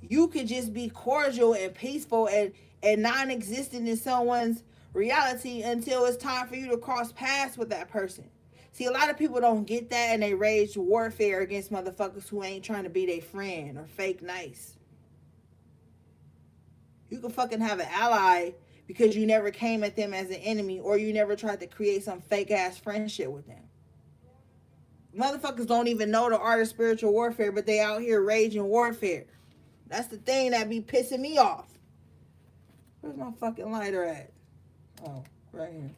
you could just be cordial and peaceful and non-existent in someone's reality until it's time for you to cross paths with that person. See, a lot of people don't get that, and they rage warfare against motherfuckers who ain't trying to be their friend or fake nice. You can fucking have an ally because you never came at them as an enemy, or you never tried to create some fake ass friendship with them. Motherfuckers don't even know the art of spiritual warfare, but they out here raging warfare. That's the thing that be pissing me off. Where's my fucking lighter at? Oh, right here.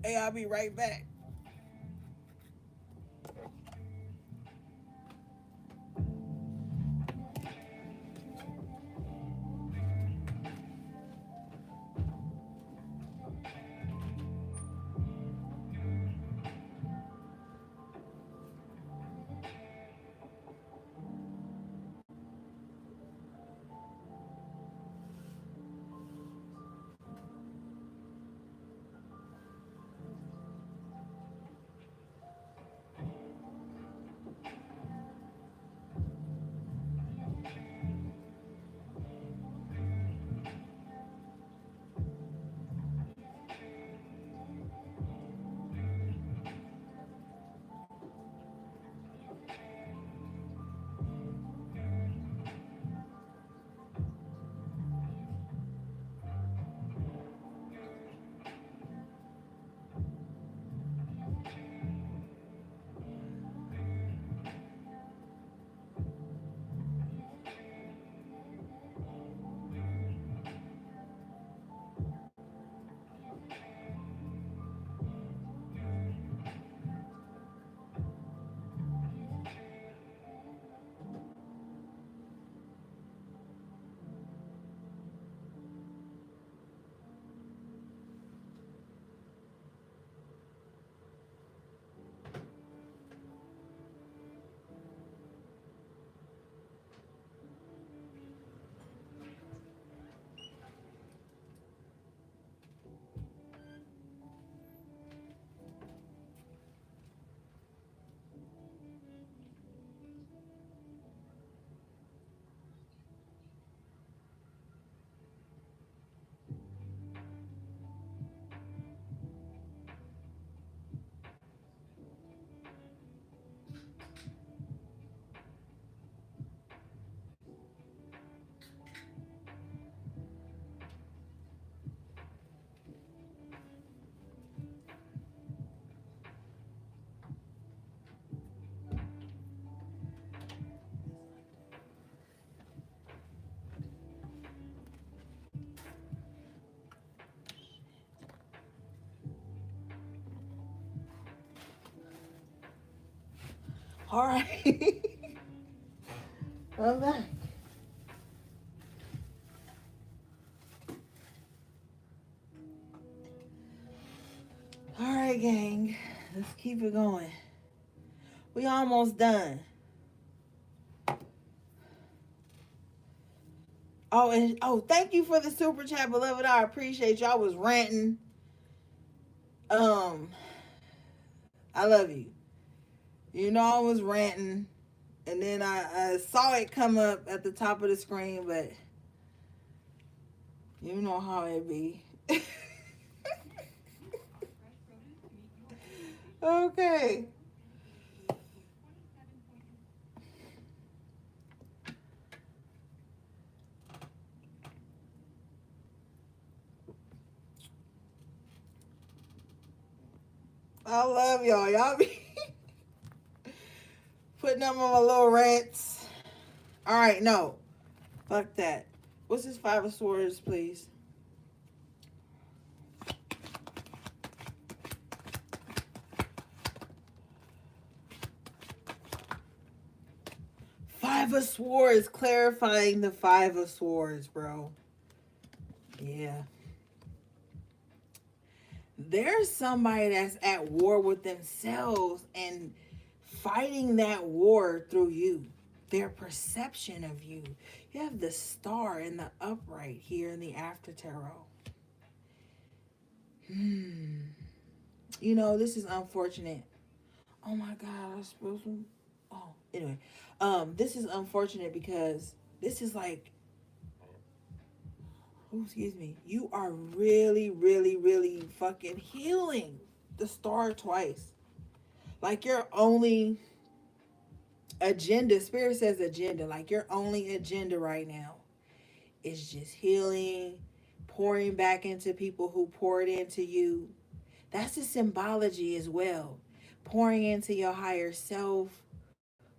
Hey, I'll be right back. All right. I'm back. All right, gang. Let's keep it going. We almost done. Oh, and thank you for the super chat, beloved. I appreciate you. I was ranting. I love you. You know, I was ranting, and then I saw it come up at the top of the screen, but you know how it be. Okay. I love y'all. Y'all be putting them on my little rants. All right, no. Fuck that. What's this Five of Swords, please? Five of Swords, clarifying the Five of Swords, bro. Yeah. There's somebody that's at war with themselves and fighting that war through you. Their perception of you. You have the Star in the upright here in the After Tarot. You know, this is unfortunate. Oh my God, I was supposed to. Oh, anyway. This is unfortunate because this is like, oh, excuse me. You are really, really, really fucking healing the Star twice. Like your only agenda, Spirit says agenda, like your only agenda right now is just healing, pouring back into people who poured into you. That's the symbology as well. Pouring into your higher self,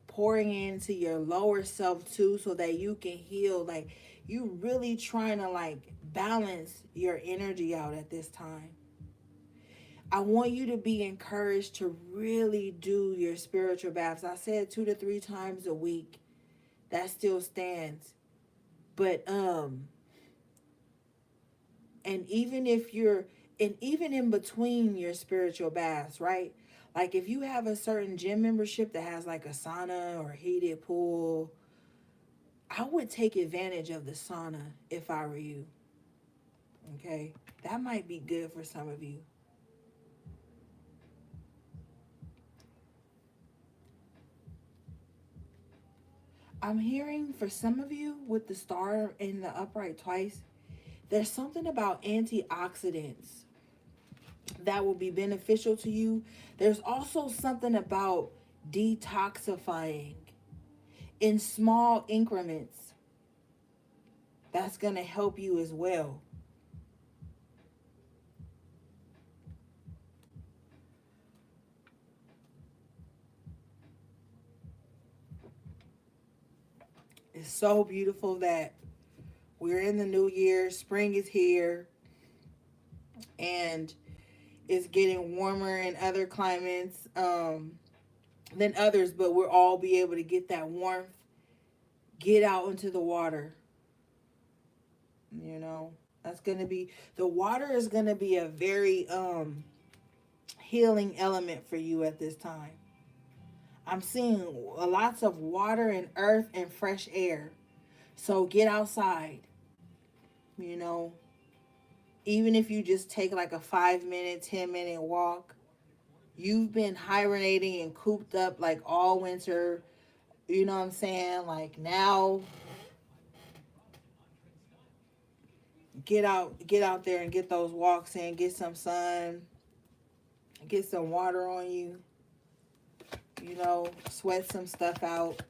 pouring into your lower self too, so that you can heal. Like you really trying to like balance your energy out at this time. I want you to be encouraged to really do your spiritual baths. I said 2 to 3 times a week. That still stands. But and even if you're even in between your spiritual baths, right? Like if you have a certain gym membership that has like a sauna or heated pool, I would take advantage of the sauna if I were you. Okay? That might be good for some of you. I'm hearing for some of you with the Star in the upright twice, there's something about antioxidants that will be beneficial to you. There's also something about detoxifying in small increments that's going to help you as well. It's so beautiful that we're in the new year, spring is here, and it's getting warmer in other climates than others, but we'll all be able to get that warmth, get out into the water. You know, that's going to be, the water is going to be a very healing element for you at this time. I'm seeing lots of water and earth and fresh air. So get outside, you know, even if you just take like a 5-minute, 10-minute walk. You've been hibernating and cooped up like all winter. You know what I'm saying? Like now, get out there and get those walks in, get some sun, get some water on you, you know, sweat some stuff out.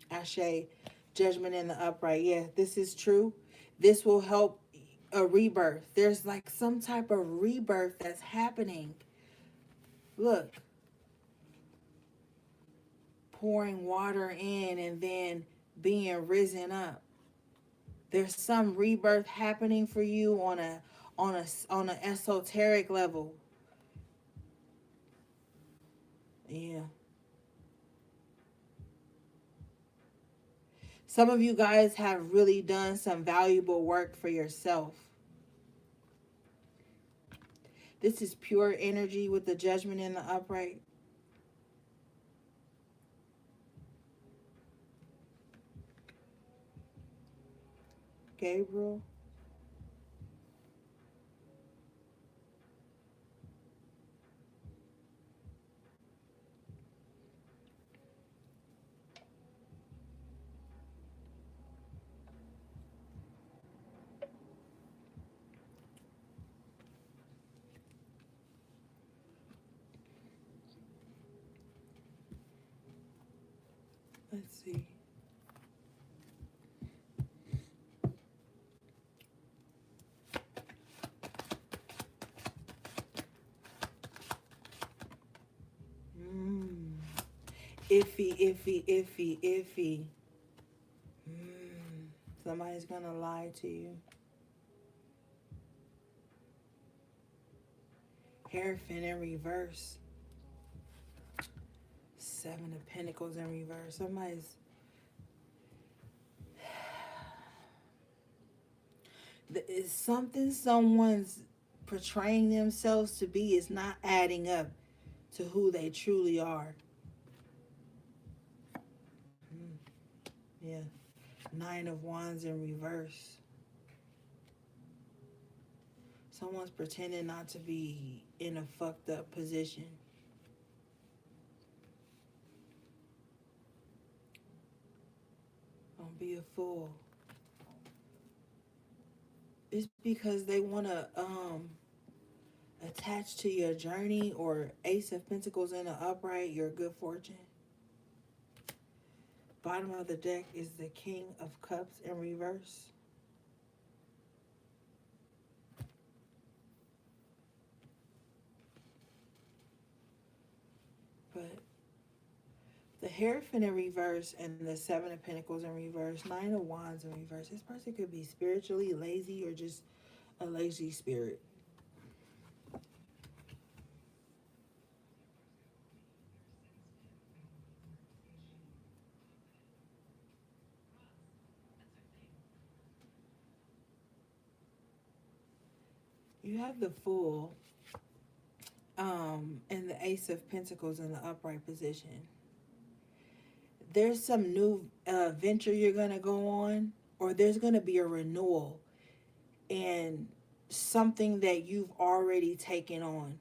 Ashe, Judgment in the upright. Yeah, this is true. This will help a rebirth. There's like some type of rebirth that's happening. Look, pouring water in and then being risen up. There's some rebirth happening for you on an esoteric level. Yeah. Some of you guys have really done some valuable work for yourself. This is pure energy with the Judgment in the upright. Gabriel. Let's see. Iffy. Somebody's gonna lie to you. Hierophant in reverse. Seven of Pentacles in reverse. It's something someone's portraying themselves to be is not adding up to who they truly are. Yeah. Nine of Wands in reverse. Someone's pretending not to be in a fucked up position. Don't be a fool. It's because they want to attach to your journey, or Ace of Pentacles in the upright, your good fortune. Bottom of the deck is the King of Cups in reverse. But the Hierophant in reverse and the Seven of Pentacles in reverse, Nine of Wands in reverse. This person could be spiritually lazy or just a lazy spirit. You have the Fool and the Ace of Pentacles in the upright position. There's some new venture you're going to go on, or there's going to be a renewal and something that you've already taken on.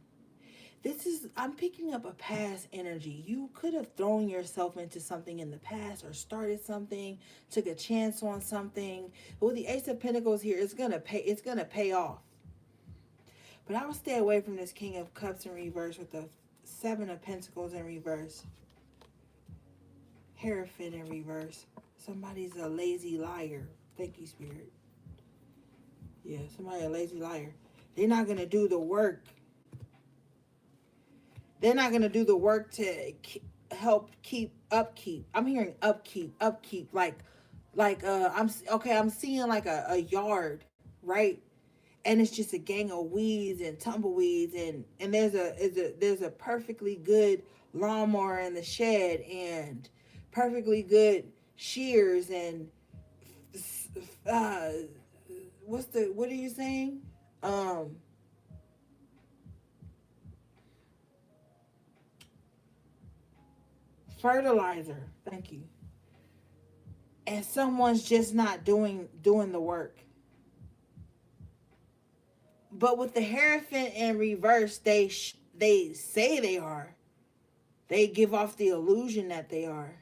I'm picking up a past energy. You could have thrown yourself into something in the past or started something, took a chance on something. But with the Ace of Pentacles here, it's going to pay off. But I would stay away from this King of Cups in reverse with the Seven of Pentacles in reverse. Hierophant in reverse. Somebody's a lazy liar. Thank you, Spirit. Yeah, somebody a lazy liar. They're not going to do the work. They're not going to do the work to help keep upkeep. I'm hearing upkeep. I'm seeing like a yard, right? And it's just a gang of weeds and tumbleweeds, and there's a perfectly good lawnmower in the shed and perfectly good shears and what are you saying? Fertilizer. Thank you. And someone's just not doing the work. But with the Hierophant in reverse, they say they are. They give off the illusion that they are.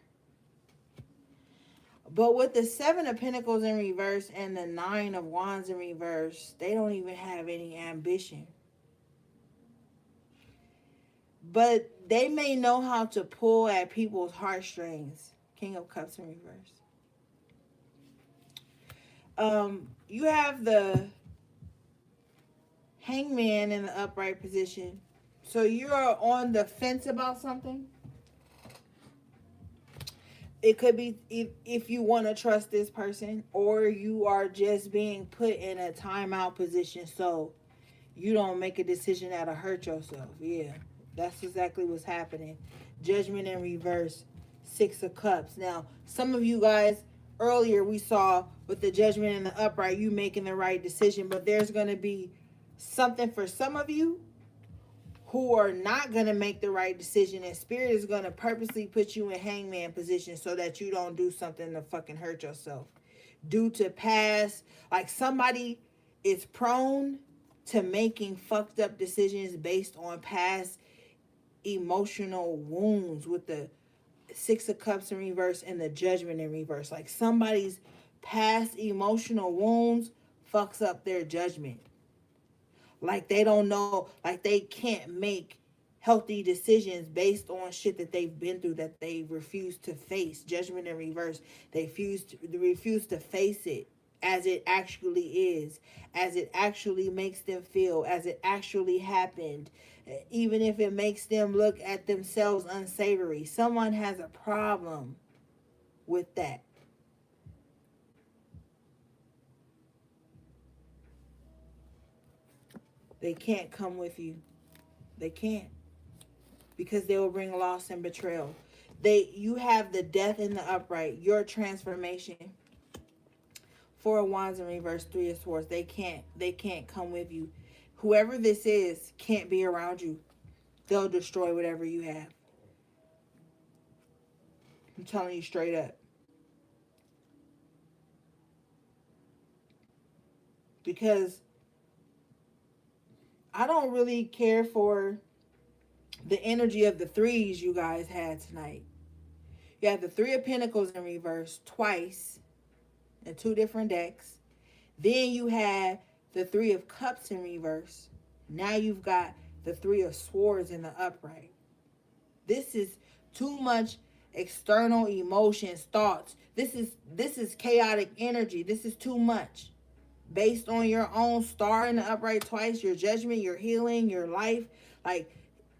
But with the Seven of Pentacles in reverse and the Nine of Wands in reverse, they don't even have any ambition. But they may know how to pull at people's heartstrings. King of Cups in reverse. You have the Hangman in the upright position. So you're on the fence about something. It could be if you want to trust this person, or you are just being put in a timeout position so you don't make a decision that'll hurt yourself. Yeah, that's exactly what's happening. Judgment in reverse, Six of Cups. Now, some of you guys, earlier we saw with the Judgment in the upright, you making the right decision, but there's going to be something for some of you who are not going to make the right decision, and Spirit is going to purposely put you in Hangman position so that you don't do something to fucking hurt yourself. Due to past, like somebody is prone to making fucked up decisions based on past emotional wounds with the Six of Cups in reverse and the Judgment in reverse. Like somebody's past emotional wounds fucks up their judgment. Like they don't know, like they can't make healthy decisions based on shit that they've been through that they refuse to face. Judgment in reverse. They refuse to face it. as it actually is, as it actually makes them feel, as it actually happened, even if it makes them look at themselves unsavory. Someone has a problem with that. They can't come with you. They can't. Because they will bring loss and betrayal. You have the death in the upright, your transformation. 4 of Wands in reverse, 3 of Swords. They can't come with you. Whoever this is can't be around you. They'll destroy whatever you have. I'm telling you straight up. Because I don't really care for the energy of the threes you guys had tonight. You have the 3 of Pentacles in reverse twice in 2 different decks. Then you had the 3 of Cups in reverse. Now you've got the 3 of Swords in the upright. This is too much external emotions, thoughts. This is chaotic energy. This is too much. Based on your own star in the upright twice, your judgment, your healing, your life. Like,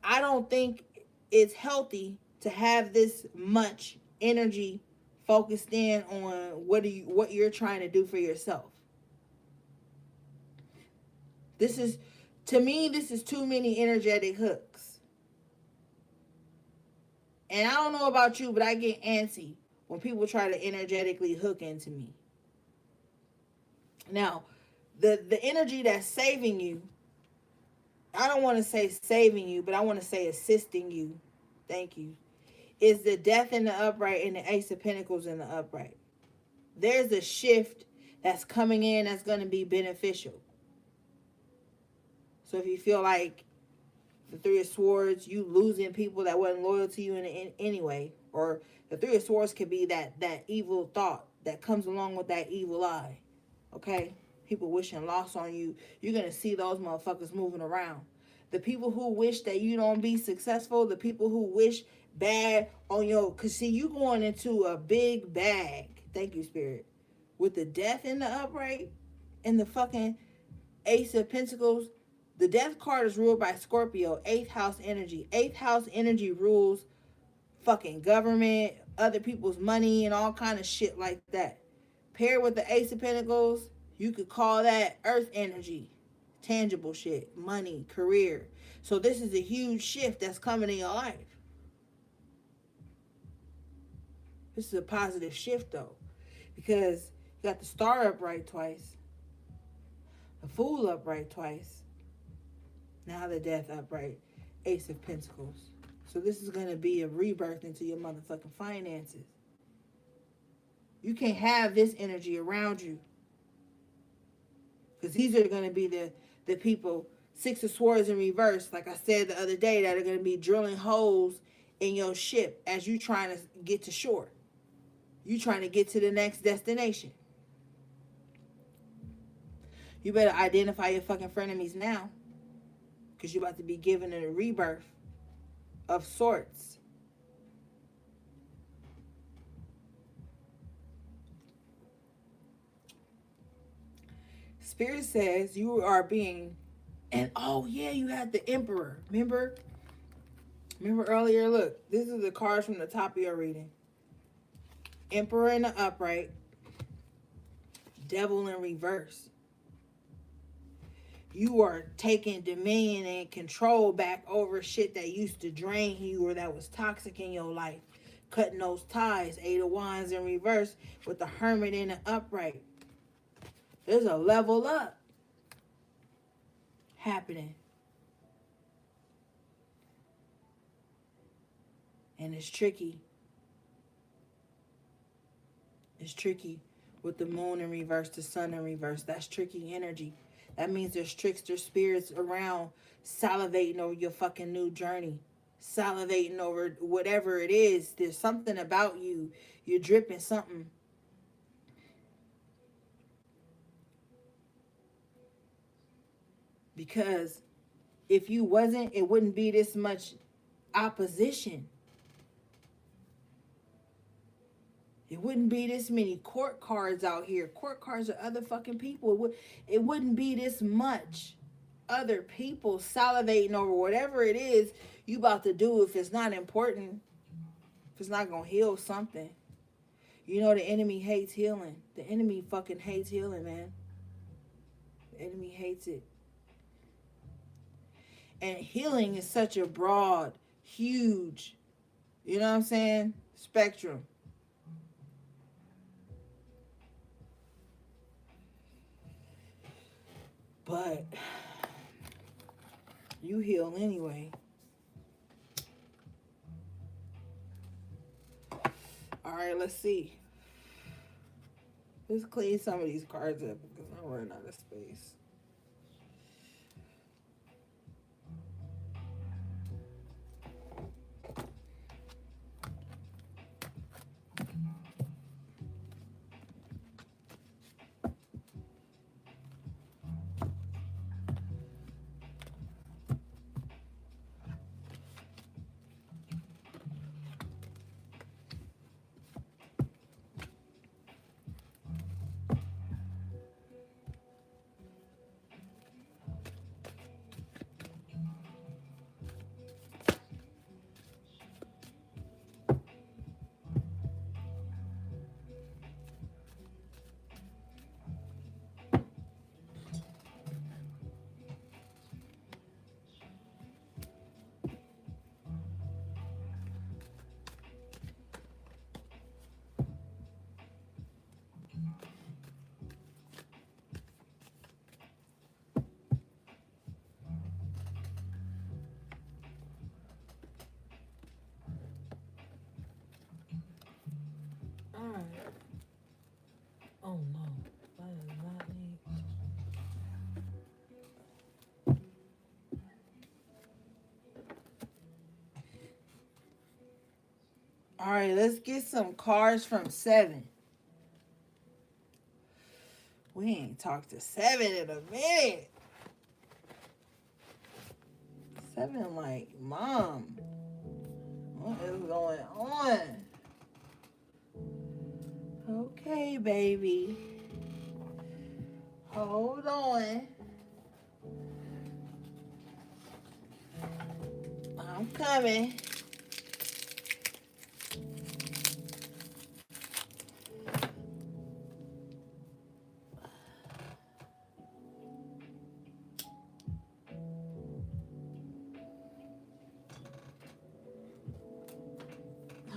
I don't think it's healthy to have this much energy focused in on what you're trying to do for yourself. To me, this is too many energetic hooks. And I don't know about you, but I get antsy when people try to energetically hook into me. Now, the energy that's saving you, I don't want to say saving you, but I want to say assisting you. Thank you. Is the Death in the upright and the Ace of Pentacles in the upright. There's a shift that's coming in that's going to be beneficial. So if you feel like the 3 of Swords, you losing people that wasn't loyal to you in any way, or the 3 of Swords could be that evil thought that comes along with that evil eye. Okay? People wishing loss on you. You're going to see those motherfuckers moving around. The people who wish that you don't be successful, the people who wish bad on your, because see, you going into a big bag. Thank you, Spirit. With the Death in the upright and the fucking Ace of Pentacles. The Death card is ruled by Scorpio, 8th house energy. 8th house energy rules fucking government, other people's money, and all kind of shit like that. Paired with the Ace of Pentacles, you could call that earth energy. Tangible shit, money, career. So this is a huge shift that's coming in your life. This is a positive shift though. Because you got the Star upright twice. The Fool upright twice. Now the Death upright. Ace of Pentacles. So this is going to be a rebirth into your motherfucking finances. You can't have this energy around you. Because these are going to be the people, 6 of Swords in reverse, like I said the other day, that are going to be drilling holes in your ship as you trying to get to shore. You trying to get to the next destination. You better identify your fucking frenemies now. Because you're about to be given a rebirth of sorts. Spirit says you are being, and oh yeah, you had the Emperor. Remember earlier? Look, this is the cards from the top of your reading. Emperor in the upright. Devil in reverse. You are taking dominion and control back over shit that used to drain you or that was toxic in your life. Cutting those ties. 8 of Wands in reverse with the Hermit in the upright. There's a level up happening. And it's tricky. It's tricky with the Moon in reverse, the Sun in reverse. That's tricky energy. That means there's trickster spirits around salivating over your fucking new journey. Salivating over whatever it is. There's something about you. You're dripping something. Because if you wasn't, it wouldn't be this much opposition. It wouldn't be this many court cards out here. Court cards are other fucking people. It wouldn't be this much other people salivating over whatever it is you about to do if it's not important, if it's not gonna heal something. You know the enemy hates healing. The enemy fucking hates healing, man. The enemy hates it. And healing is such a broad, huge, you know what I'm saying, spectrum. But you heal anyway. All right, let's see. Let's clean some of these cards up because I'm running out of space. Oh no, I do not need. All right, let's get some cards from 7. We ain't talked to 7 in a minute. 7 like, Mom, what is going on? Okay, baby. Hold on. I'm coming.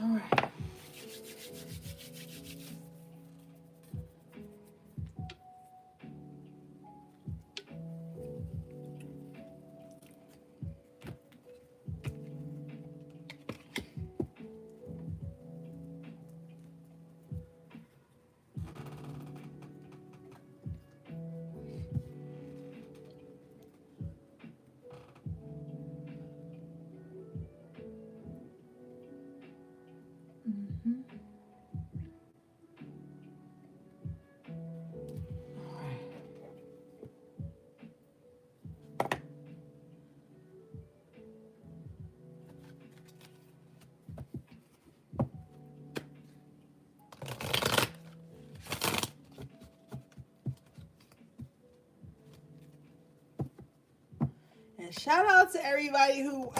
All right. And shout out to everybody who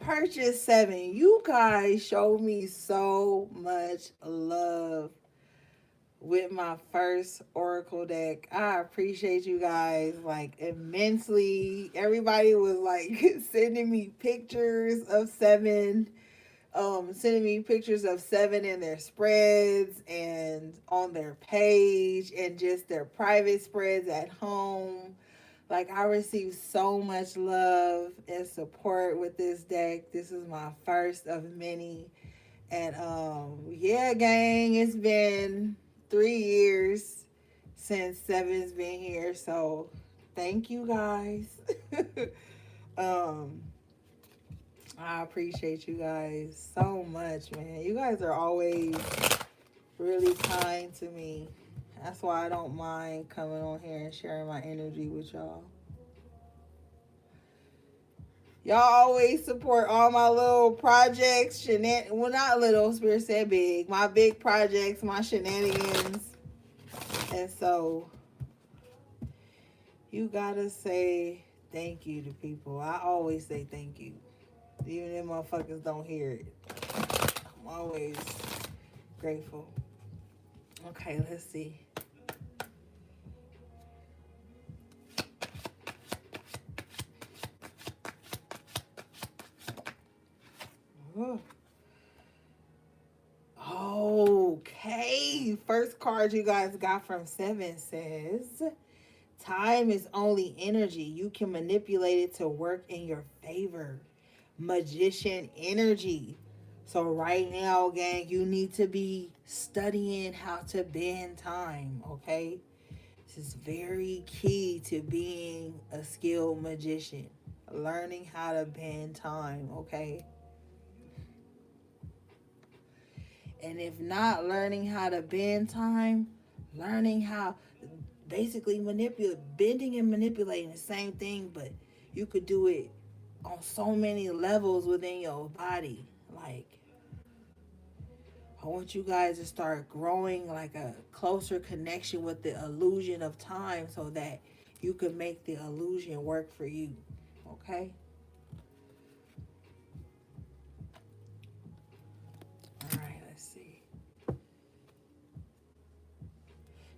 purchased 7. You guys showed me so much love with my first Oracle deck. I appreciate you guys like immensely. Everybody was like sending me pictures of 7. Sending me pictures of 7 in their spreads and on their page and just their private spreads at home. Like, I received so much love and support with this deck. This is my first of many. And yeah, gang, it's been 3 years since 7's been here. So thank you guys. I appreciate you guys so much, man. You guys are always really kind to me. That's why I don't mind coming on here and sharing my energy with y'all. Y'all always support all my little projects, well, not little, Spirit said big. My big projects, my shenanigans. And so, you gotta say thank you to people. I always say thank you. Even if motherfuckers don't hear it. I'm always grateful. Okay, let's see. Okay, first card you guys got from 7 says, time is only energy. You can manipulate it to work in your favor. Magician energy. So right now, gang, you need to be studying how to bend time, okay? This is very key to being a skilled magician. Learning how to bend time, okay? And if not learning how to bend time, learning how basically manipulate, bending and manipulating the same thing, but you could do it on so many levels within your body. Like, I want you guys to start growing like a closer connection with the illusion of time so that you can make the illusion work for you. Okay? All right, let's see.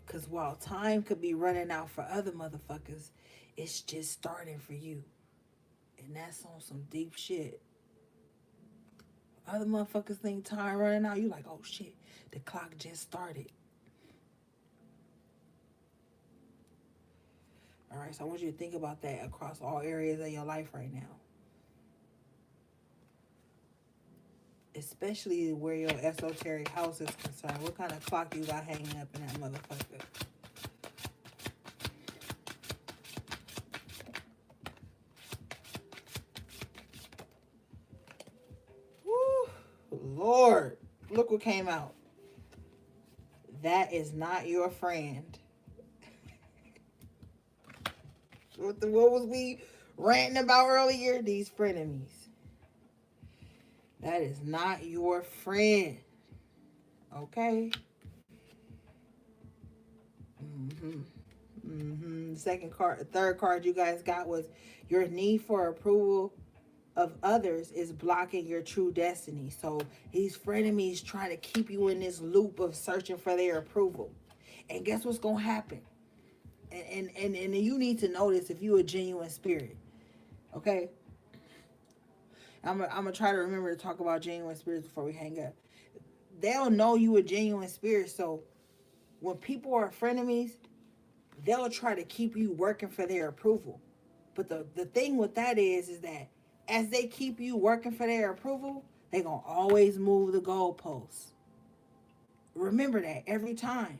Because while time could be running out for other motherfuckers, it's just starting for you. And that's on some deep shit. Other motherfuckers think time running out. You like, oh shit, the clock just started. All right, so I want you to think about that across all areas of your life right now. Especially where your esoteric house is concerned. What kind of clock you got hanging up in that motherfucker? Woo, Lord, look what came out. That is not your friend. What was we ranting about earlier? These frenemies. That is not your friend. Okay? Third card you guys got was your need for approval of others is blocking your true destiny. So these frenemies trying to keep you in this loop of searching for their approval. And guess what's going to happen? And you need to know this if you're a genuine spirit. Okay? I'm gonna try to remember to talk about genuine spirits before we hang up. They'll know you a genuine spirit. So when people are frenemies, they'll try to keep you working for their approval. But the thing with that is that as they keep you working for their approval, they're going to always move the goalposts. Remember that every time.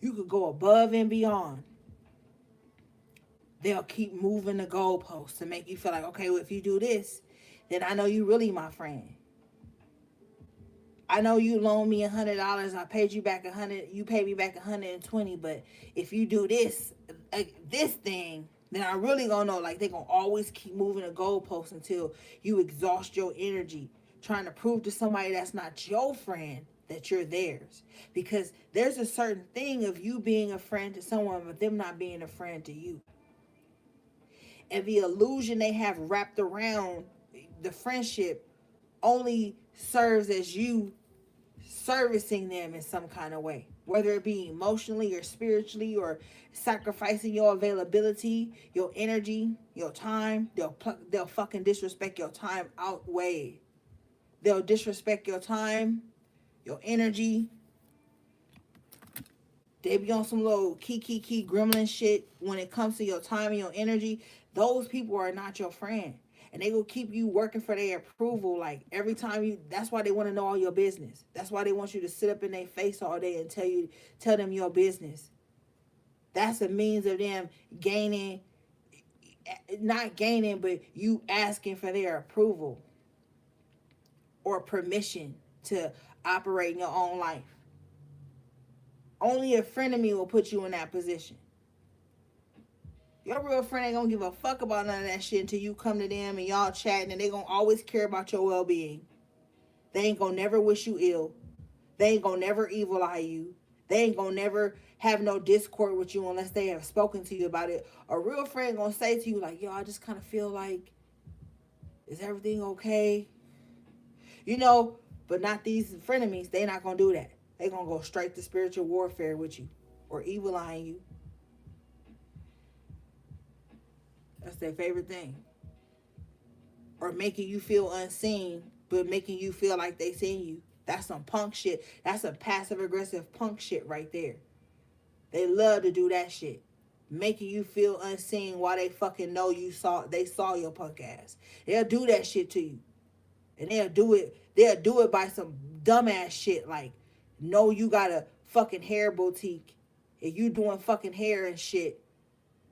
You could go above and beyond. They'll keep moving the goalposts to make you feel like, okay, well, if you do this, then I know you really my friend. I know you loaned me $100. I paid you back $100. You paid me back $120. But if you do this thing, then I really gonna know. Like, they gonna always keep moving the goalposts until you exhaust your energy trying to prove to somebody that's not your friend that you're theirs. Because there's a certain thing of you being a friend to someone, but them not being a friend to you. And the illusion they have wrapped around the friendship only serves as you servicing them in some kind of way, whether it be emotionally or spiritually, or sacrificing your availability, your energy, your time. They'll fucking disrespect your time outweigh. They'll disrespect your time, your energy. They be on some little key gremlin shit when it comes to your time and your energy. Those people are not your friend. And they will keep you working for their approval. Like, every time that's why they want to know all your business. That's why they want you to sit up in their face all day and tell them your business. That's a means of them not gaining, but you asking for their approval or permission to operate in your own life. Only a frenemy will put you in that position. Your real friend ain't gonna give a fuck about none of that shit until you come to them and y'all chatting, and they gonna always care about your well-being. They ain't gonna never wish you ill. They ain't gonna never evil eye you. They ain't gonna never have no discord with you unless they have spoken to you about it. A real friend gonna say to you like, yo, I just kind of feel like, is everything okay? You know, but not these frenemies. They not gonna do that. They gonna go straight to spiritual warfare with you or evil eyeing you. That's their favorite thing. Or making you feel unseen, but making you feel like they seen you. That's some punk shit. That's some passive aggressive punk shit right there. They love to do that shit. Making you feel unseen while they fucking know they saw your punk ass. They'll do that shit to you. And they'll do it by some dumbass shit like, know you got a fucking hair boutique and you doing fucking hair and shit.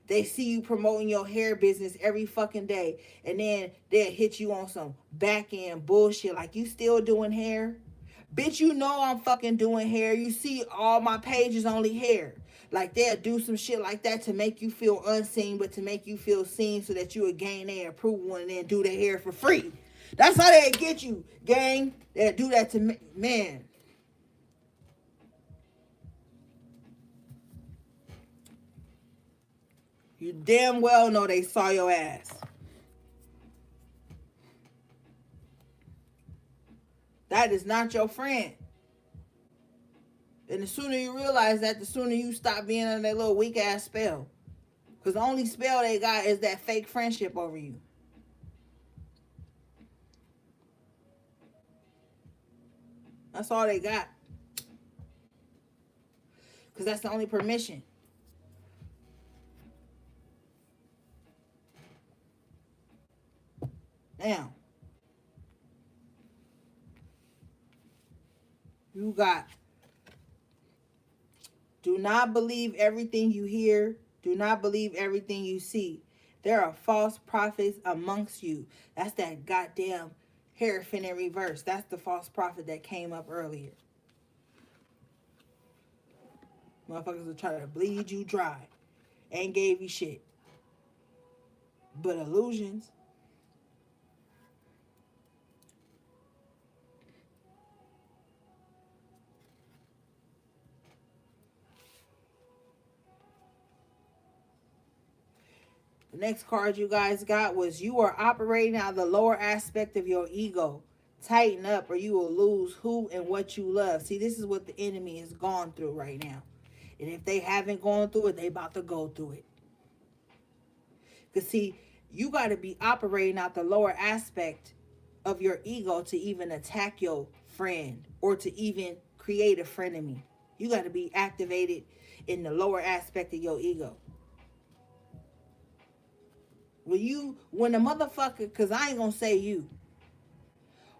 They see you promoting your hair business every fucking day, and then they'll hit you on some back end bullshit like, you still doing hair? Bitch, you know I'm fucking doing hair. You see all my pages only hair. Like, they'll do some shit like that to make you feel unseen, but to make you feel seen so that you would gain their approval and then do their hair for free. That's how they get you, gang. They'll do that to me. Man. You damn well know they saw your ass. That is not your friend. And the sooner you realize that, the sooner you stop being under that little weak ass spell. Because the only spell they got is that fake friendship over you. That's all they got. Because that's the only permission. Now, you got, do not believe everything you hear. Do not believe everything you see. There are false prophets amongst you. That's that goddamn Hierophant in reverse. That's the false prophet that came up earlier. Motherfuckers will try to bleed you dry. Ain't gave you shit. But illusions. The next card you guys got was, you are operating out of the lower aspect of your ego. Tighten up or you will lose who and what you love. See, this is what the enemy has gone through right now. And if they haven't gone through it, they about to go through it. Because see, you got to be operating out the lower aspect of your ego to even attack your friend or to even create a frenemy. You got to be activated in the lower aspect of your ego. When a motherfucker, because I ain't going to say you,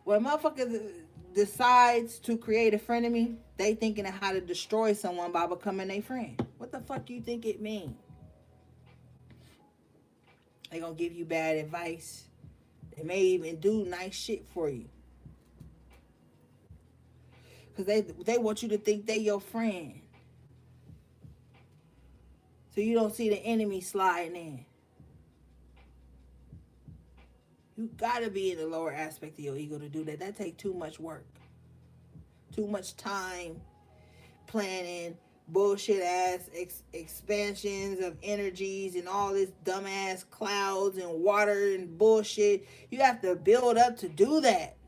when a motherfucker decides to create a frenemy, they thinking of how to destroy someone by becoming their friend. What the fuck you think it means? They gonna give you bad advice. They may even do nice shit for you. Because they want you to think they your friend. So you don't see the enemy sliding in. You gotta be in the lower aspect of your ego to do that. That take too much work. Too much time planning bullshit ass expansions of energies and all this dumbass clouds and water and bullshit. You have to build up to do that.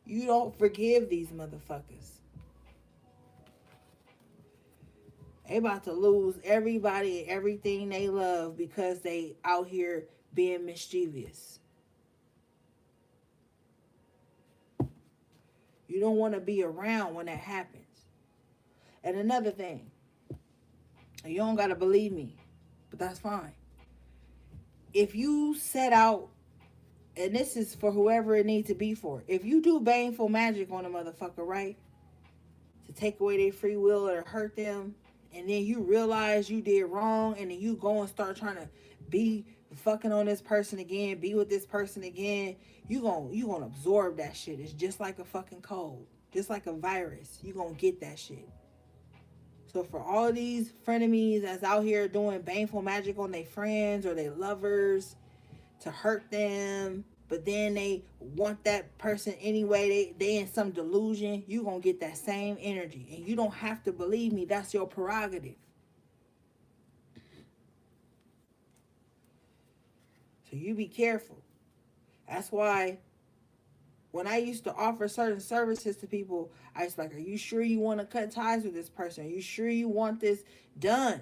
You don't forgive these motherfuckers. They about to lose everybody and everything they love because they out here being mischievous. You don't want to be around when that happens. And another thing, you don't got to believe me, but that's fine. If you set out, and this is for whoever it needs to be for, if you do baneful magic on a motherfucker, right, to take away their free will or hurt them, and then you realize you did wrong, and then you go and start trying to be fucking on this person again, be with this person again, you gonna absorb that shit. It's just like a fucking cold, just like a virus. You gonna get that shit. So for all these frenemies that's out here doing baneful magic on their friends or their lovers to hurt them, but then they want that person anyway, they in some delusion, you gonna get that same energy. And you don't have to believe me, that's your prerogative. So you be careful. That's why when I used to offer certain services to people, I was like, are you sure you want to cut ties with this person? Are you sure you want this done?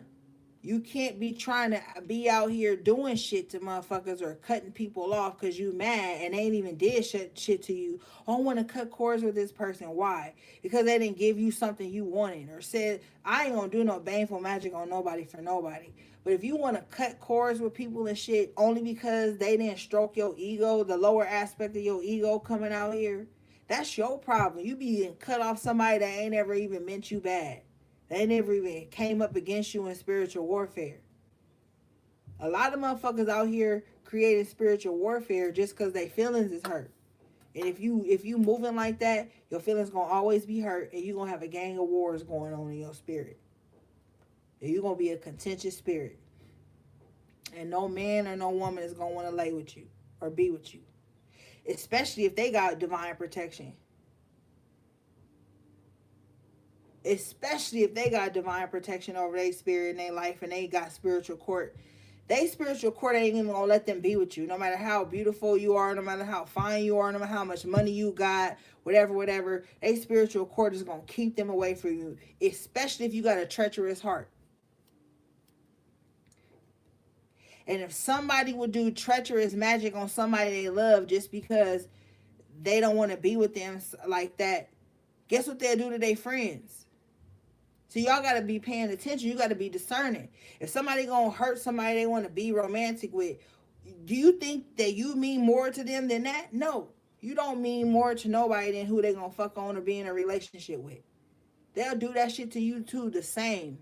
You can't be trying to be out here doing shit to motherfuckers or cutting people off because you mad and they ain't even did shit to you. Oh, I want to cut cords with this person. Why? Because they didn't give you something you wanted or said, I ain't going to do no baneful magic on nobody for nobody. But if you want to cut cords with people and shit only because they didn't stroke your ego, the lower aspect of your ego coming out here, that's your problem. You be cut off somebody that ain't ever even meant you bad. They never even came up against you in spiritual warfare. A lot of motherfuckers out here creating spiritual warfare just because their feelings is hurt. And if you moving like that, your feelings gonna always be hurt, and you gonna have a gang of wars going on in your spirit. And you're gonna be a contentious spirit. And no man or no woman is gonna want to lay with you or be with you, especially if they got divine protection. Especially if they got divine protection over their spirit and their life and they got spiritual court. They spiritual court ain't even gonna let them be with you. No matter how beautiful you are, no matter how fine you are, no matter how much money you got, whatever, they spiritual court is gonna keep them away from you. Especially if you got a treacherous heart. And if somebody would do treacherous magic on somebody they love just because they don't want to be with them like that, guess what they'll do to their friends? So y'all got to be paying attention. You got to be discerning. If somebody going to hurt somebody they want to be romantic with, do you think that you mean more to them than that? No. You don't mean more to nobody than who they going to fuck on or be in a relationship with. They'll do that shit to you too the same.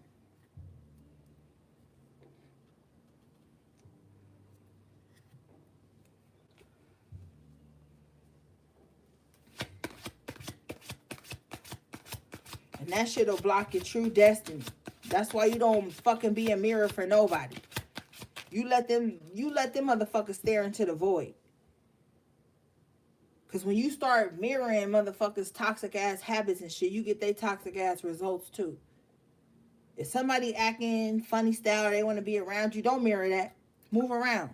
And that shit'll block your true destiny. That's why you don't fucking be a mirror for nobody. You let them motherfuckers stare into the void. Because when you start mirroring motherfuckers' toxic ass habits and shit, you get their toxic ass results too. If somebody acting funny style, they want to be around you, don't mirror that. Move around.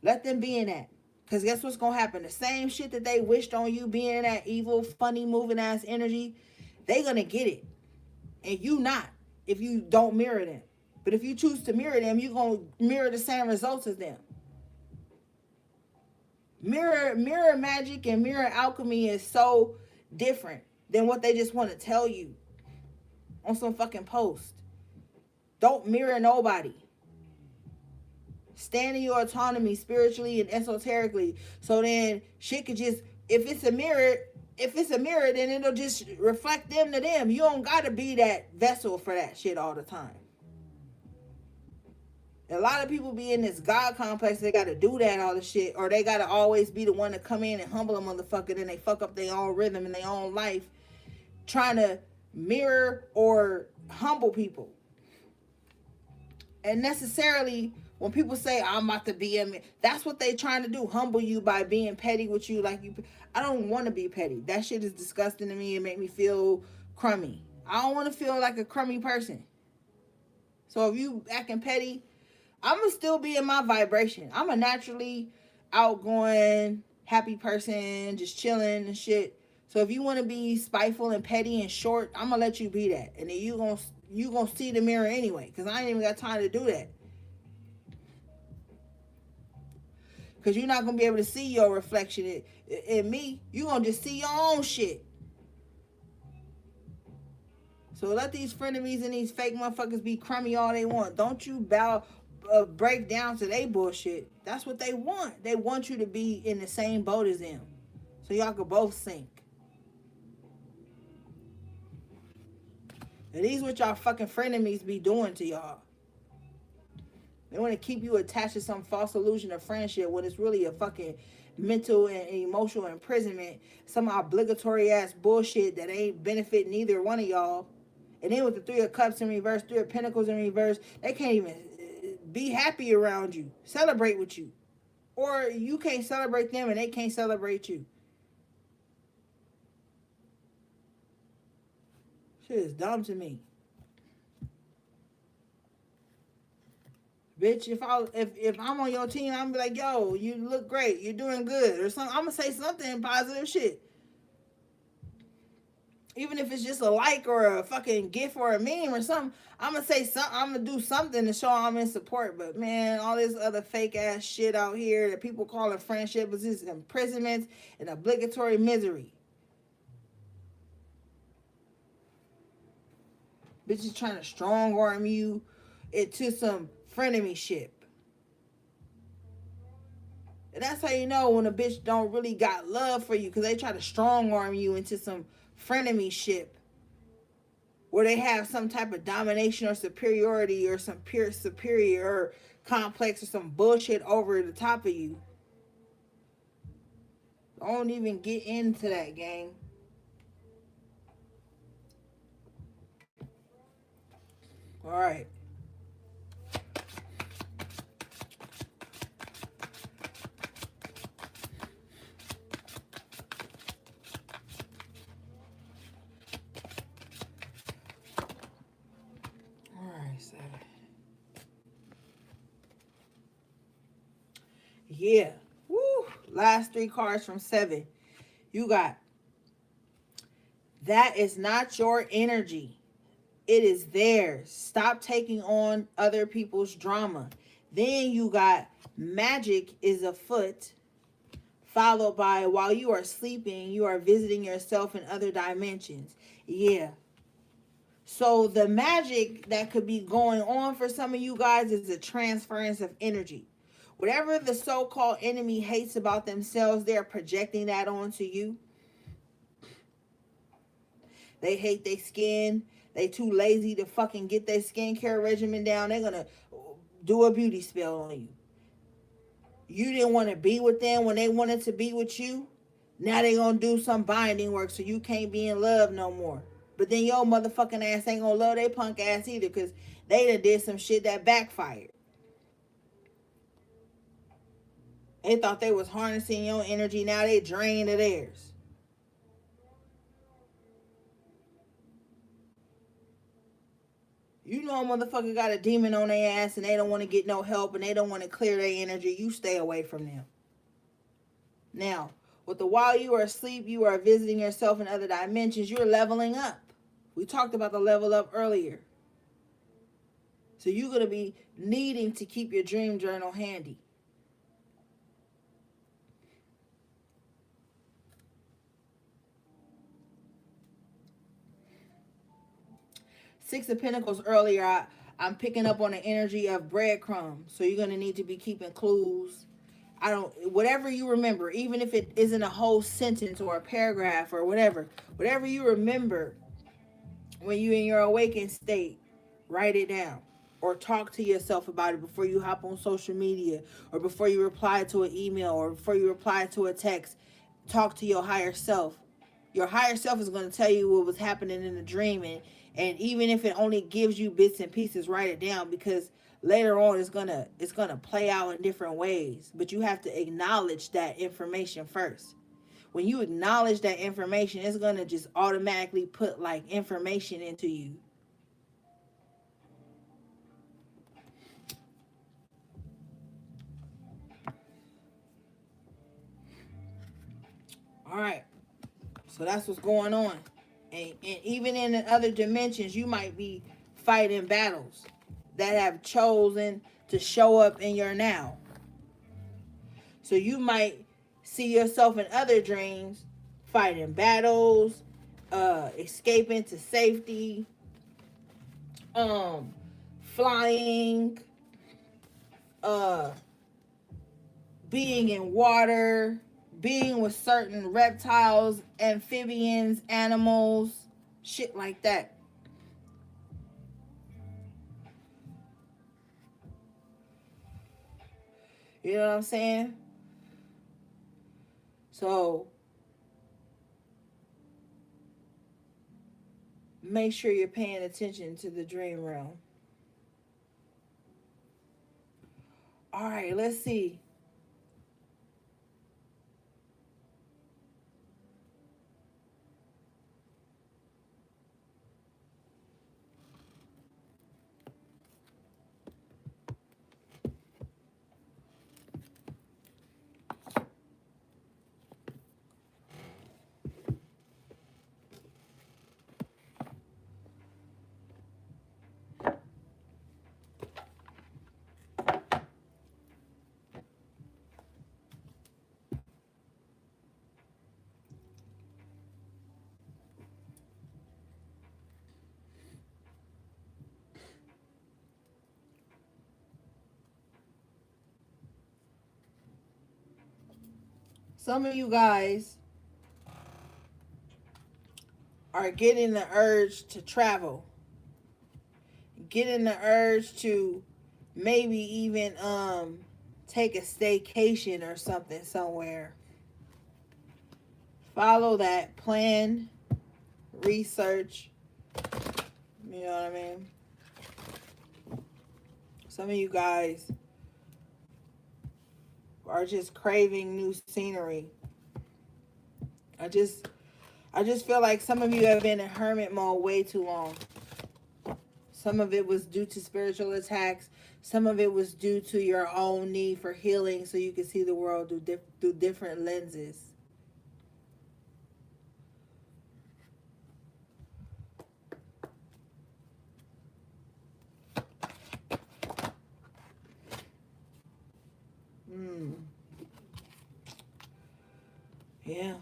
Let them be in that. Because guess what's going to happen? The same shit that they wished on you, being in that evil, funny, moving ass energy, they going to get it. And you not, if you don't mirror them. But if you choose to mirror them, you're going to mirror the same results as them. Mirror magic and mirror alchemy is so different than what they just want to tell you on some fucking post. Don't mirror nobody. Stand in your autonomy spiritually and esoterically. So then shit could just, if it's a mirror, then it'll just reflect them to them. You don't gotta be that vessel for that shit all the time. A lot of people be in this God complex. They gotta do that all the shit, or they gotta always be the one to come in and humble a motherfucker. Then they fuck up their own rhythm and their own life, trying to mirror or humble people. And necessarily, when people say I'm about to be that's what they trying to do, humble you by being petty with you. Like you, I don't want to be petty. That shit is disgusting to me and make me feel crummy. I don't want to feel like a crummy person. So if you acting petty, I'm gonna still be in my vibration. I'm a naturally outgoing, happy person, just chilling and shit. So if you want to be spiteful and petty and short, I'm gonna let you be that, and then you gonna see the mirror anyway, because I ain't even got time to do that. Because you're not going to be able to see your reflection in me. You're going to just see your own shit. So let these frenemies and these fake motherfuckers be crummy all they want. Don't you break down to their bullshit. That's what they want. They want you to be in the same boat as them. So y'all could both sink. And these what y'all fucking frenemies be doing to y'all. They want to keep you attached to some false illusion of friendship when it's really a fucking mental and emotional imprisonment. Some obligatory ass bullshit that ain't benefiting neither one of y'all. And then with the Three of Cups in reverse, Three of Pentacles in reverse, they can't even be happy around you, celebrate with you. Or you can't celebrate them and they can't celebrate you. Shit is dumb to me. Bitch, if I'm on your team, I'm be like, yo, you look great, you're doing good, or something. I'm gonna say something positive shit. Even if it's just a like or a fucking gift or a meme or something, I'm gonna say something. I'm gonna do something to show I'm in support. But man, all this other fake ass shit out here that people calling friendship is just imprisonment and obligatory misery. Bitches trying to strong arm you into some frenemy-ship. And that's how you know when a bitch don't really got love for you, because they try to strong arm you into some frenemy-ship where they have some type of domination or superiority or some pure superior complex or some bullshit over the top of you. Don't even get into that, gang. All right. All right, 7. Yeah. Woo. Last 3 cards from 7. You got, that is not your energy. It is theirs. Stop taking on other people's drama. Then you got, magic is afoot. Followed by, while you are sleeping, you are visiting yourself in other dimensions. Yeah. So the magic that could be going on for some of you guys is a transference of energy. Whatever the so-called enemy hates about themselves, they're projecting that onto you. They hate their skin. They too lazy to fucking get their skincare regimen down. They're going to do a beauty spell on you. You didn't want to be with them when they wanted to be with you. Now they going to do some binding work so you can't be in love no more. But then your motherfucking ass ain't going to love they punk ass either, because they done did some shit that backfired. They thought they was harnessing your energy. Now they drained of theirs. You know a motherfucker got a demon on their ass and they don't want to get no help and they don't want to clear their energy. You stay away from them. Now, with the while you are asleep, you are visiting yourself in other dimensions. You're leveling up. We talked about the level up earlier. So you're going to be needing to keep your dream journal handy. Six of Pentacles earlier, I'm picking up on the energy of breadcrumbs. So you're going to need to be keeping clues. Whatever you remember, even if it isn't a whole sentence or a paragraph or whatever you remember when you're in your awakened state, write it down. Or talk to yourself about it before you hop on social media, or before you reply to an email, or before you reply to a text. Talk to your higher self. Your higher self is going to tell you what was happening in the dream, and even if it only gives you bits and pieces, write it down, because later on it's gonna play out in different ways. But you have to acknowledge that information first. When you acknowledge that information, it's gonna just automatically put like information into you. All right. So that's what's going on. And even in the other dimensions, you might be fighting battles that have chosen to show up in your now. So you might see yourself in other dreams fighting battles, escaping to safety, flying, being in water, being with certain reptiles, amphibians, animals, shit like that. You know what I'm saying? So make sure you're paying attention to the dream realm. All right, let's see. Some of you guys are getting the urge to travel, getting the urge to maybe even take a staycation or something somewhere. Follow that plan, research. You know what I mean? Some of you guys are just craving new scenery. I just feel like some of you have been in hermit mode way too long. Some of it was due to spiritual attacks. Some of it was due to your own need for healing so you can see the world through different lenses. Yeah.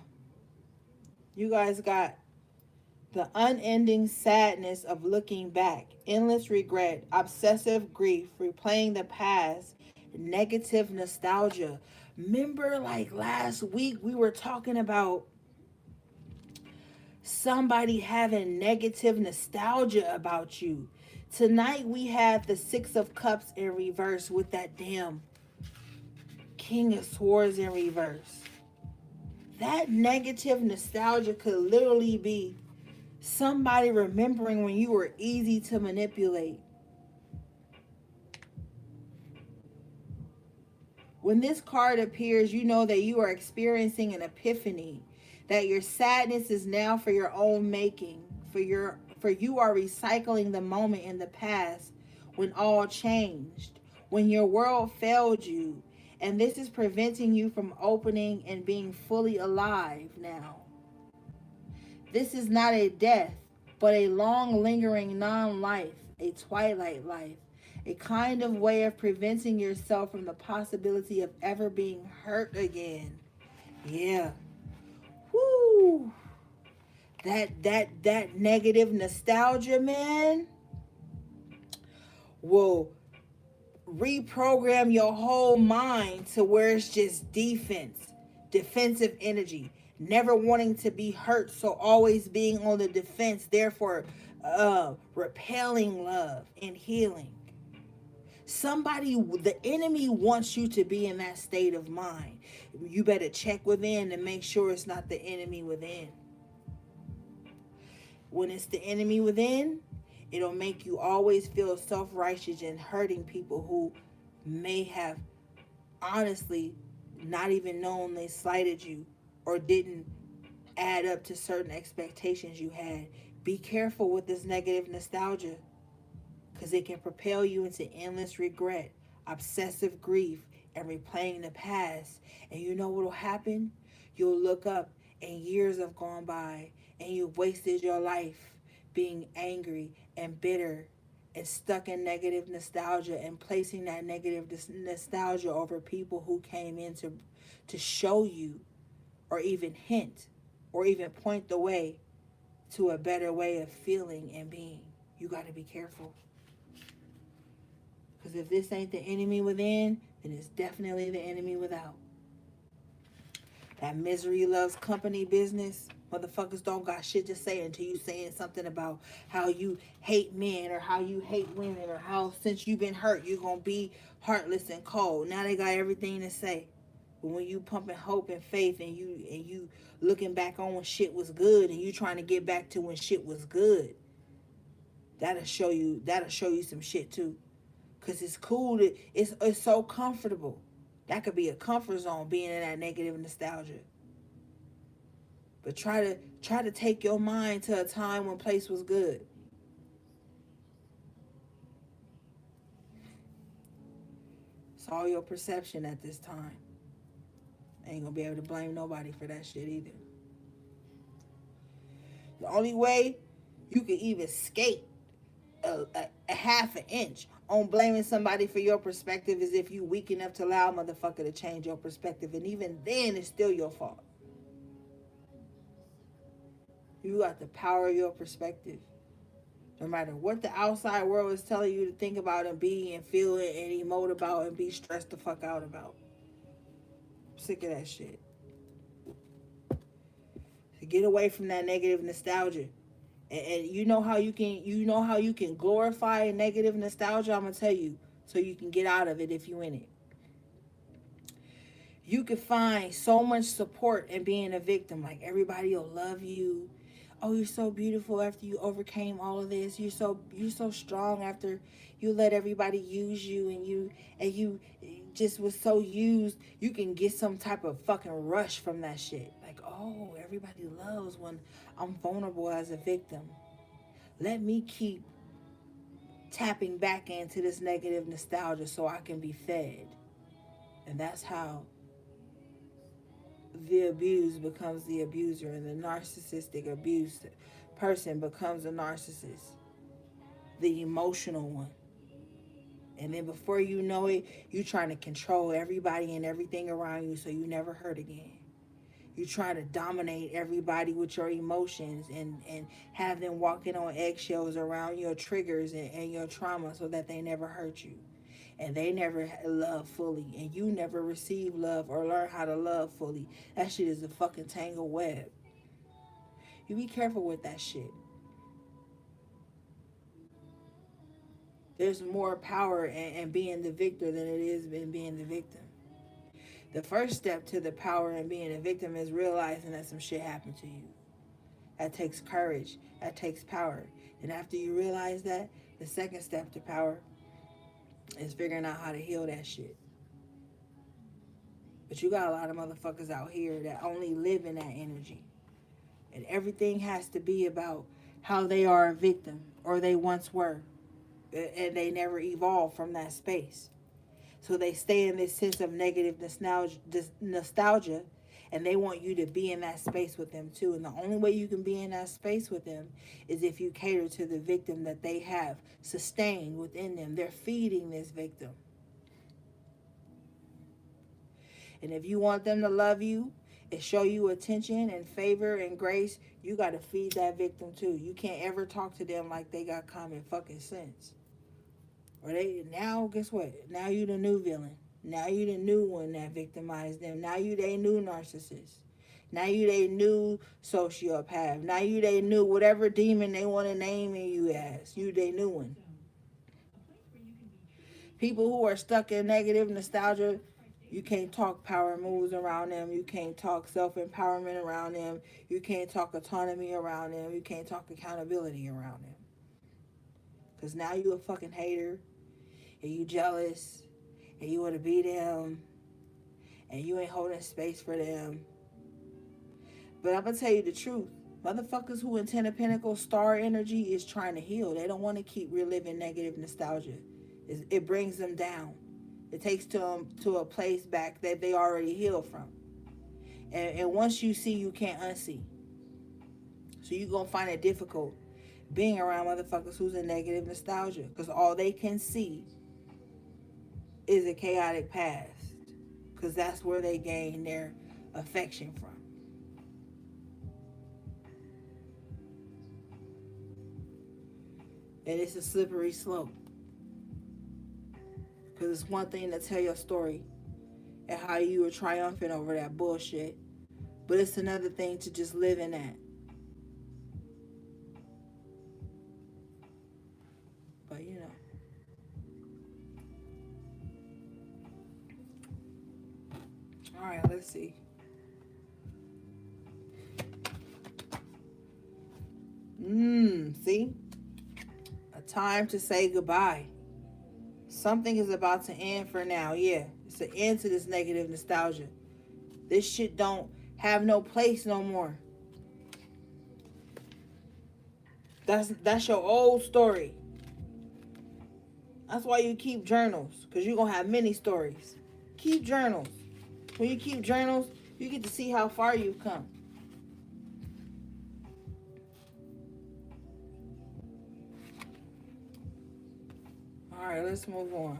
You guys got the unending sadness of looking back, endless regret, obsessive grief, replaying the past, negative nostalgia. Remember, like last week, we were talking about somebody having negative nostalgia about you. Tonight, we have the Six of Cups in reverse with that damn King of Swords in reverse. That negative nostalgia could literally be somebody remembering when you were easy to manipulate. When this card appears, you know that you are experiencing an epiphany, that your sadness is now for your own making, for you are recycling the moment in the past when all changed, when your world failed you, and this is preventing you from opening and being fully alive now. This is not a death, but a long lingering non-life, a twilight life, a kind of way of preventing yourself from the possibility of ever being hurt again. Yeah. Woo. That negative nostalgia, man, will reprogram your whole mind to where it's just defensive energy, never wanting to be hurt, so always being on the defense, therefore repelling love and healing. The enemy wants you to be in that state of mind. You better check within and make sure it's not the enemy within. When it's the enemy within, it'll make you always feel self-righteous and hurting people who may have honestly not even known they slighted you or didn't add up to certain expectations you had. Be careful with this negative nostalgia, because it can propel you into endless regret, obsessive grief, and replaying the past. And you know what will happen? You'll look up and years have gone by and you've wasted your life being angry and bitter and stuck in negative nostalgia and placing that negative nostalgia over people who came in to show you or even hint or even point the way to a better way of feeling and being. You got to be careful. Because if this ain't the enemy within, then it's definitely the enemy without. That misery loves company business. Motherfuckers don't got shit to say until you saying something about how you hate men or how you hate women or how since you've been hurt you're going to be heartless and cold. Now they got everything to say. But when you pumping hope and faith and you looking back on when shit was good and you trying to get back to when shit was good, That'll show you some shit too. Cause it's cool it's so comfortable. That could be a comfort zone, being in that negative nostalgia. But try to take your mind to a time when place was good. It's all your perception at this time. Ain't gonna be able to blame nobody for that shit either. The only way you can even skate a half an inch on blaming somebody for your perspective is if you weak enough to allow a motherfucker to change your perspective. And even then, it's still your fault. You got the power of your perspective. No matter what the outside world is telling you to think about and be and feel and emote about and be stressed the fuck out about. I'm sick of that shit. So get away from that negative nostalgia. And you know how you can glorify negative nostalgia. I'm gonna tell you, so you can get out of it if you in it. You can find so much support in being a victim. Like, everybody will love you. Oh, you're so beautiful after you overcame all of this. You're so strong after you let everybody use you, and you just was so used. You can get some type of fucking rush from that shit. Like, oh, everybody loves when I'm vulnerable as a victim. Let me keep tapping back into this negative nostalgia so I can be fed. And that's how the abused becomes the abuser, and the narcissistic abused person becomes a narcissist, the emotional one. And then before you know it, you're trying to control everybody and everything around you so you never hurt again. You try to dominate everybody with your emotions and have them walking on eggshells around your triggers and your trauma so that they never hurt you. And they never love fully. And you never receive love or learn how to love fully. That shit is a fucking tangled web. You be careful with that shit. There's more power in being the victor than it is in being the victim. The first step to the power in being a victim is realizing that some shit happened to you. That takes courage. That takes power. And after you realize that, the second step to power is figuring out how to heal that shit. But you got a lot of motherfuckers out here that only live in that energy. And everything has to be about how they are a victim, or they once were. And they never evolved from that space. So they stay in this sense of negative nostalgia, and they want you to be in that space with them too. And the only way you can be in that space with them is if you cater to the victim that they have sustained within them. They're feeding this victim. And if you want them to love you and show you attention and favor and grace, you got to feed that victim too. You can't ever talk to them like they got common fucking sense. Or now, guess what? Now you the new villain. Now you the new one that victimized them. Now you they new narcissist. Now you they new sociopath. Now you they new whatever demon they want to name you as. You they new one. People who are stuck in negative nostalgia, you can't talk power moves around them. You can't talk self-empowerment around them. You can't talk autonomy around them. You can't talk accountability around them. Because now you a fucking hater, and you jealous, and you want to be them, and you ain't holding space for them. But I'm going to tell you the truth. Motherfuckers who in Ten of Pentacles star energy is trying to heal. They don't want to keep reliving negative nostalgia. It brings them down. It takes them to a place back that they already healed from. And once you see, you can't unsee. So you're going to find it difficult being around motherfuckers who's in negative nostalgia. Because all they can see is a chaotic past. Because that's where they gain their affection from. And it's a slippery slope. Because it's one thing to tell your story and how you were triumphant over that bullshit. But it's another thing to just live in that. But you know. Alright, let's see. See? I Time to say goodbye. Something is about to end for now. Yeah, it's an end to this negative nostalgia. This shit don't have no place no more. That's your old story. That's why you keep journals, because you're going to have many stories. Keep journals. When you keep journals, you get to see how far you've come. All right, let's move on.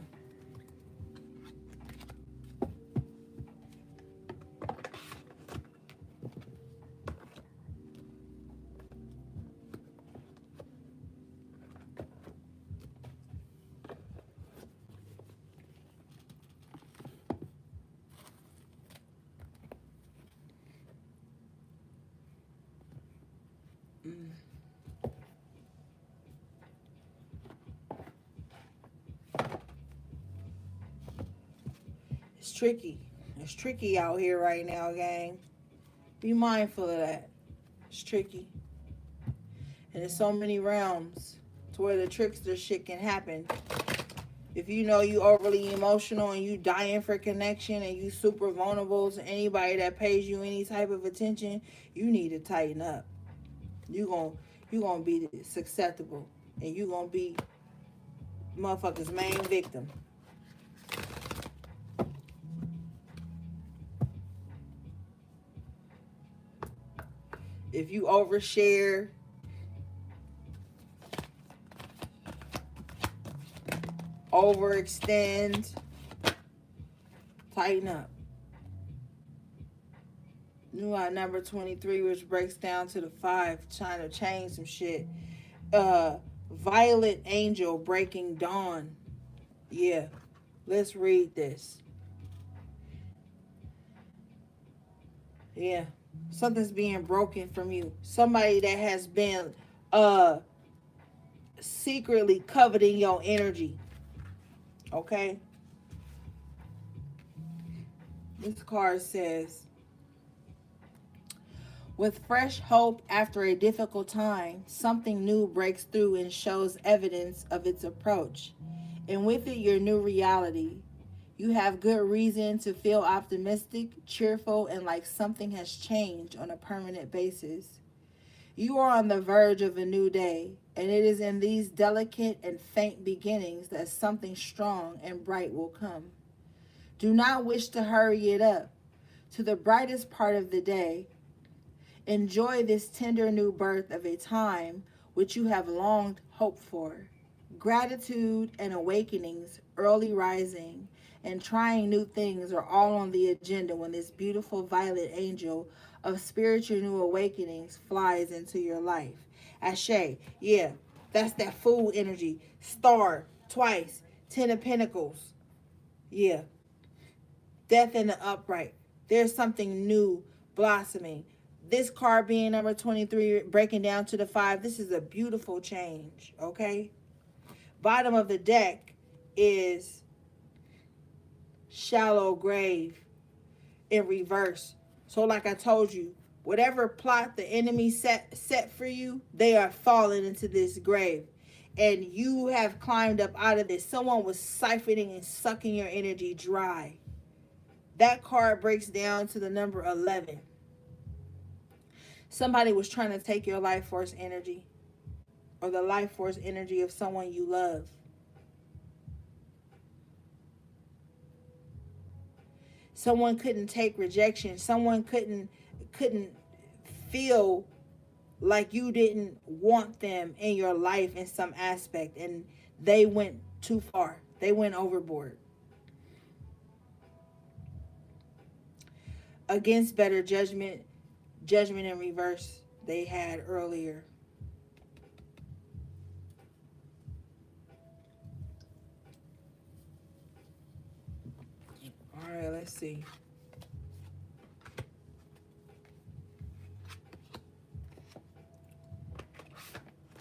It's tricky. It's tricky out here right now, gang. Be mindful of that. It's tricky. And there's so many realms to where the trickster shit can happen. If you know you overly emotional and you dying for connection and you super vulnerable to anybody that pays you any type of attention, you need to tighten up. You gonna be susceptible, and you gonna be motherfuckers' main victim. If you overshare, overextend, tighten up. New out number 23, which breaks down to the 5, trying to change some shit. Violet Angel breaking dawn. Yeah, let's read this. Yeah, something's being broken from you. Somebody that has been secretly coveting your energy. Okay? This card says, with fresh hope after a difficult time, something new breaks through and shows evidence of its approach. And with it, your new reality. You have good reason to feel optimistic, cheerful, and like something has changed on a permanent basis. You are on the verge of a new day, and it is in these delicate and faint beginnings that something strong and bright will come. Do not wish to hurry it up to the brightest part of the day. Enjoy this tender new birth of a time which you have long hoped for. Gratitude and awakenings, early rising, and trying new things are all on the agenda when this beautiful violet angel of spiritual new awakenings flies into your life. Ashe, yeah, that's that fool energy. Star, twice, 10 of Pentacles. Yeah. Death in the upright. There's something new blossoming. This card being number 23, breaking down to the 5, this is a beautiful change, okay? Bottom of the deck is shallow grave in reverse. So like I told you, whatever plot the enemy set for you, they are falling into this grave. And you have climbed up out of this. Someone was siphoning and sucking your energy dry. That card breaks down to the number 11. Somebody was trying to take your life force energy, or the life force energy of someone you love. Someone couldn't take rejection. Someone couldn't feel like you didn't want them in your life in some aspect, and they went too far. They went overboard. Against better judgment in reverse they had earlier. All right, let's see.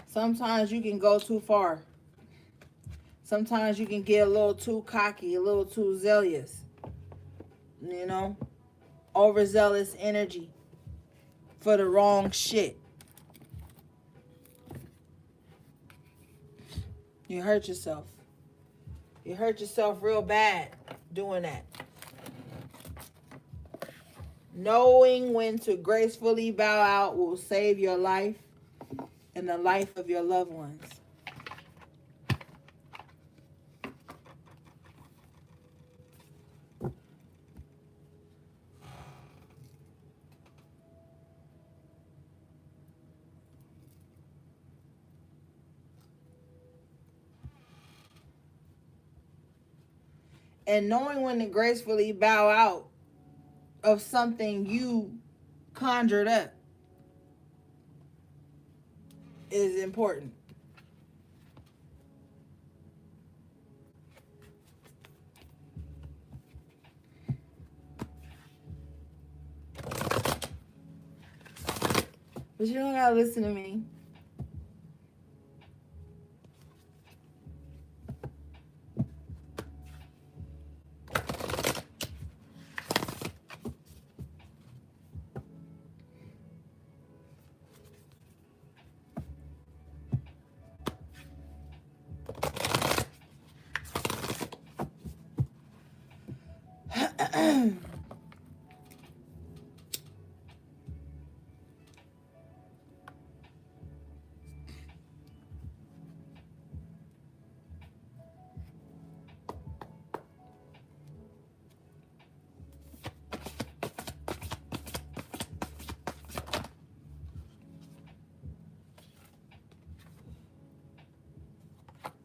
Sometimes you can go too far. Sometimes you can get a little too cocky, a little too zealous. You know? Overzealous energy for the wrong shit. You hurt yourself. You hurt yourself real bad doing that. Knowing when to gracefully bow out will save your life and the life of your loved ones. And knowing when to gracefully bow out of something you conjured up is important. But you don't gotta listen to me.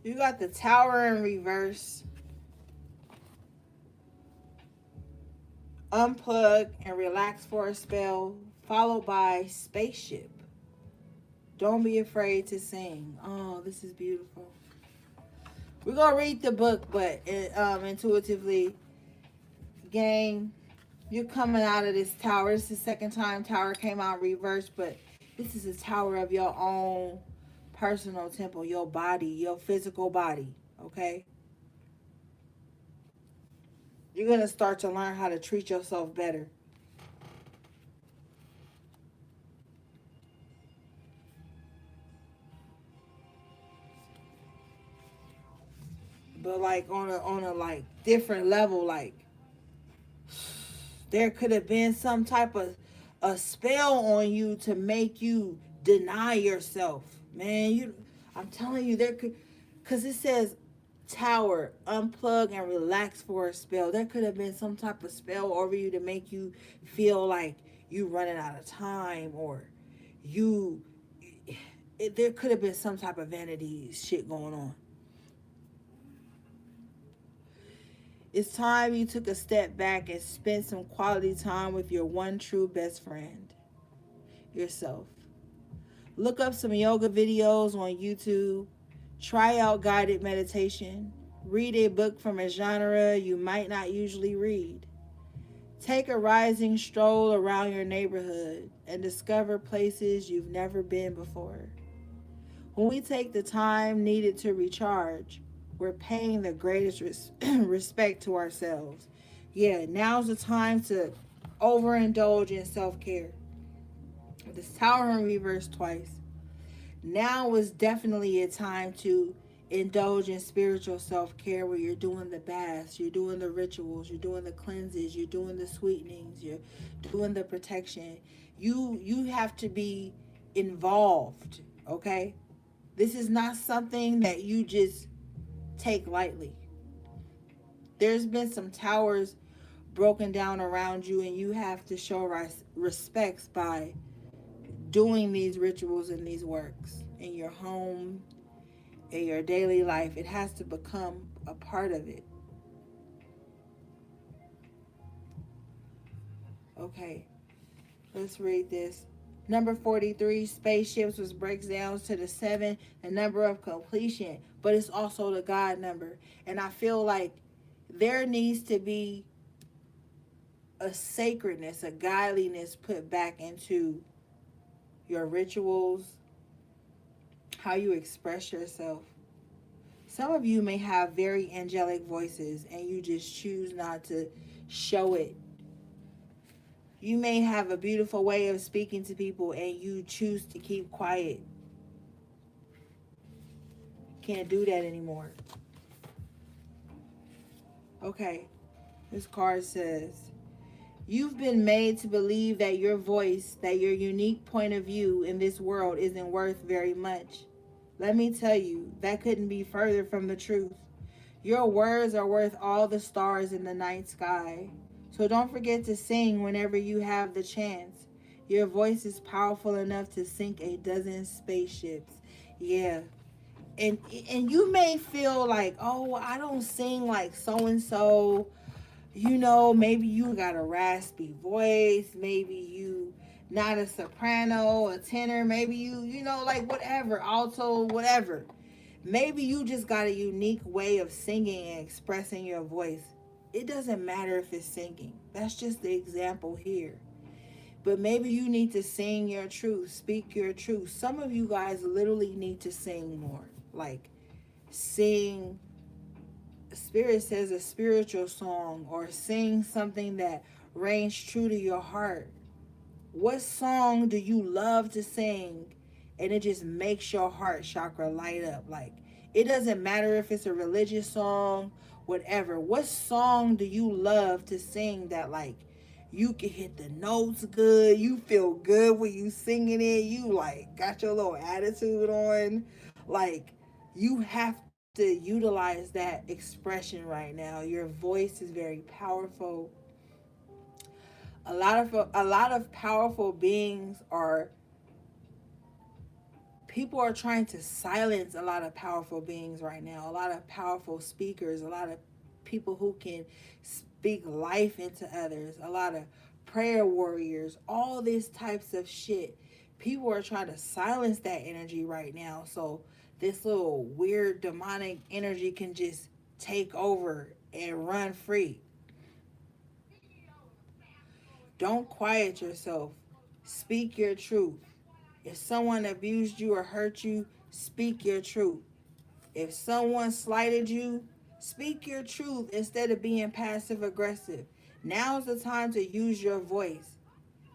You got the Tower in reverse. Unplug and relax for a spell, followed by Spaceship. Don't be afraid to sing. Oh, this is beautiful. We're going to read the book, but intuitively, gang, you're coming out of this tower. This is the second time Tower came out reversed, but this is a tower of your own personal temple, your body, your physical body, okay? You're going to start to learn how to treat yourself better. But like on a like different level, like there could have been some type of a spell on you to make you deny yourself. Man, I'm telling you, there could, because it says Tower, unplug and relax for a spell. There could have been some type of spell over you to make you feel like you running out of time, or there could have been some type of vanity shit going on. It's time you took a step back and spent some quality time with your one true best friend, yourself. Look up some yoga videos on YouTube. Try out guided meditation. Read a book from a genre you might not usually read. Take a rising stroll around your neighborhood and discover places you've never been before. When we take the time needed to recharge, we're paying the greatest respect to ourselves. Yeah, now's the time to overindulge in self-care. This Tower in reverse twice. Now is definitely a time to indulge in spiritual self-care, where you're doing the baths, you're doing the rituals, you're doing the cleanses, you're doing the sweetenings, you're doing the protection. You have to be involved, okay? This is not something that you just take lightly. There's been some towers broken down around you, and you have to show respects by doing these rituals and these works in your home, in your daily life. It has to become a part of it. Okay, let's read this. Number 43, spaceships, which breaks down to the 7, the number of completion, but it's also the God number. And I feel like there needs to be a sacredness, a godliness put back into your rituals, how you express yourself. Some of you may have very angelic voices and you just choose not to show it. You may have a beautiful way of speaking to people and you choose to keep quiet. can't do that anymore. Okay. This card says, you've been made to believe that your voice, that your unique point of view in this world isn't worth very much. Let me tell you, that couldn't be further from the truth. Your words are worth all the stars in the night sky. So don't forget to sing whenever you have the chance. Your voice is powerful enough to sink a dozen spaceships. Yeah. And you may feel like, oh, I don't sing like so and so. You know, maybe you got a raspy voice, maybe you not a soprano, a tenor, maybe you know, like whatever, alto, whatever. Maybe you just got a unique way of singing and expressing your voice. It doesn't matter if it's singing. That's just the example here. But maybe you need to sing your truth, speak your truth. Some of you guys literally need to sing more. Like, sing, Spirit says, a spiritual song, or sing something that rings true to your heart. What song do you love to sing and it just makes your heart chakra light up? Like, it doesn't matter if it's a religious song, whatever. What song do you love to sing that, like, you can hit the notes good, you feel good when you singing it, you like got your little attitude on? Like, you have to utilize that expression right now. Your voice is very powerful. A lot of powerful beings are, people are trying to silence a lot of powerful beings right now. A lot of powerful speakers, a lot of people who can speak life into others, a lot of prayer warriors, all these types of shit. People are trying to silence that energy right now, so this little weird demonic energy can just take over and run free. Don't quiet yourself. Speak your truth. If someone abused you or hurt you, speak your truth. If someone slighted you, speak your truth instead of being passive aggressive. Now's the time to use your voice.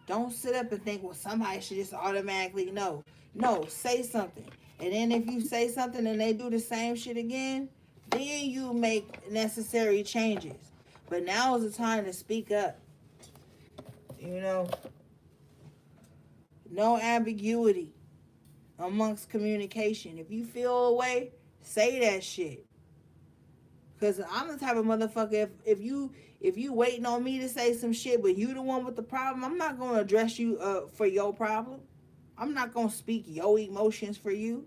Don't sit up and think, well, somebody should just automatically know. No, say something. And then if you say something and they do the same shit again, then you make necessary changes. But now is the time to speak up. You know, no ambiguity amongst communication. If you feel a way, say that shit. Cause I'm the type of motherfucker, if you waiting on me to say some shit, but you the one with the problem, I'm not gonna address you for your problem. I'm not gonna speak your emotions for you.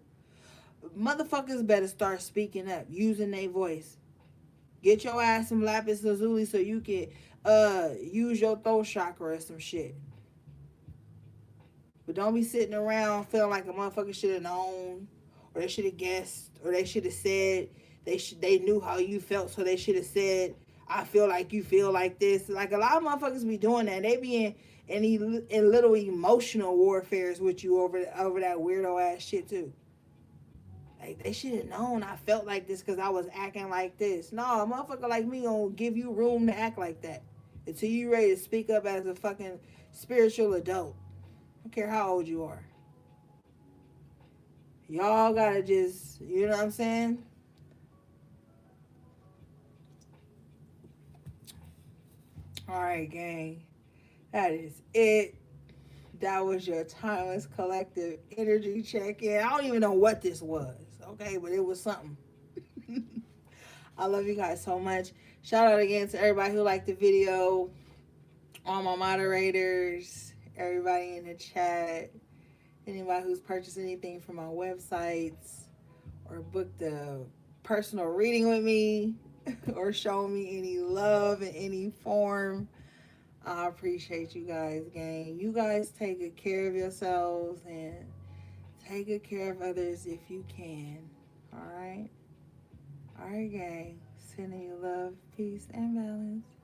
Motherfuckers better start speaking up, using their voice. Get your ass some lapis lazuli so you can use your throat chakra or some shit. But don't be sitting around feeling like a motherfucker should have known, or they should have guessed, or they should have said they knew how you felt, so they should have said, I feel like you feel like this. Like, a lot of motherfuckers be doing that. They be in little emotional warfares with you over that weirdo ass shit too. Like, they should have known I felt like this because I was acting like this. No, a motherfucker like me gonna give you room to act like that until you ready to speak up as a fucking spiritual adult. I don't care how old you are. Y'all gotta just, you know what I'm saying? Alright, gang. That is it. That was your timeless collective energy check-in. I don't even know what this was, okay? But it was something. I love you guys so much. Shout out again to everybody who liked the video, all my moderators, everybody in the chat, anybody who's purchased anything from my websites or booked a personal reading with me or shown me any love in any form. I appreciate you guys, gang. You guys take good care of yourselves and take good care of others if you can. All right? All right, gang. Sending you love, peace, and balance.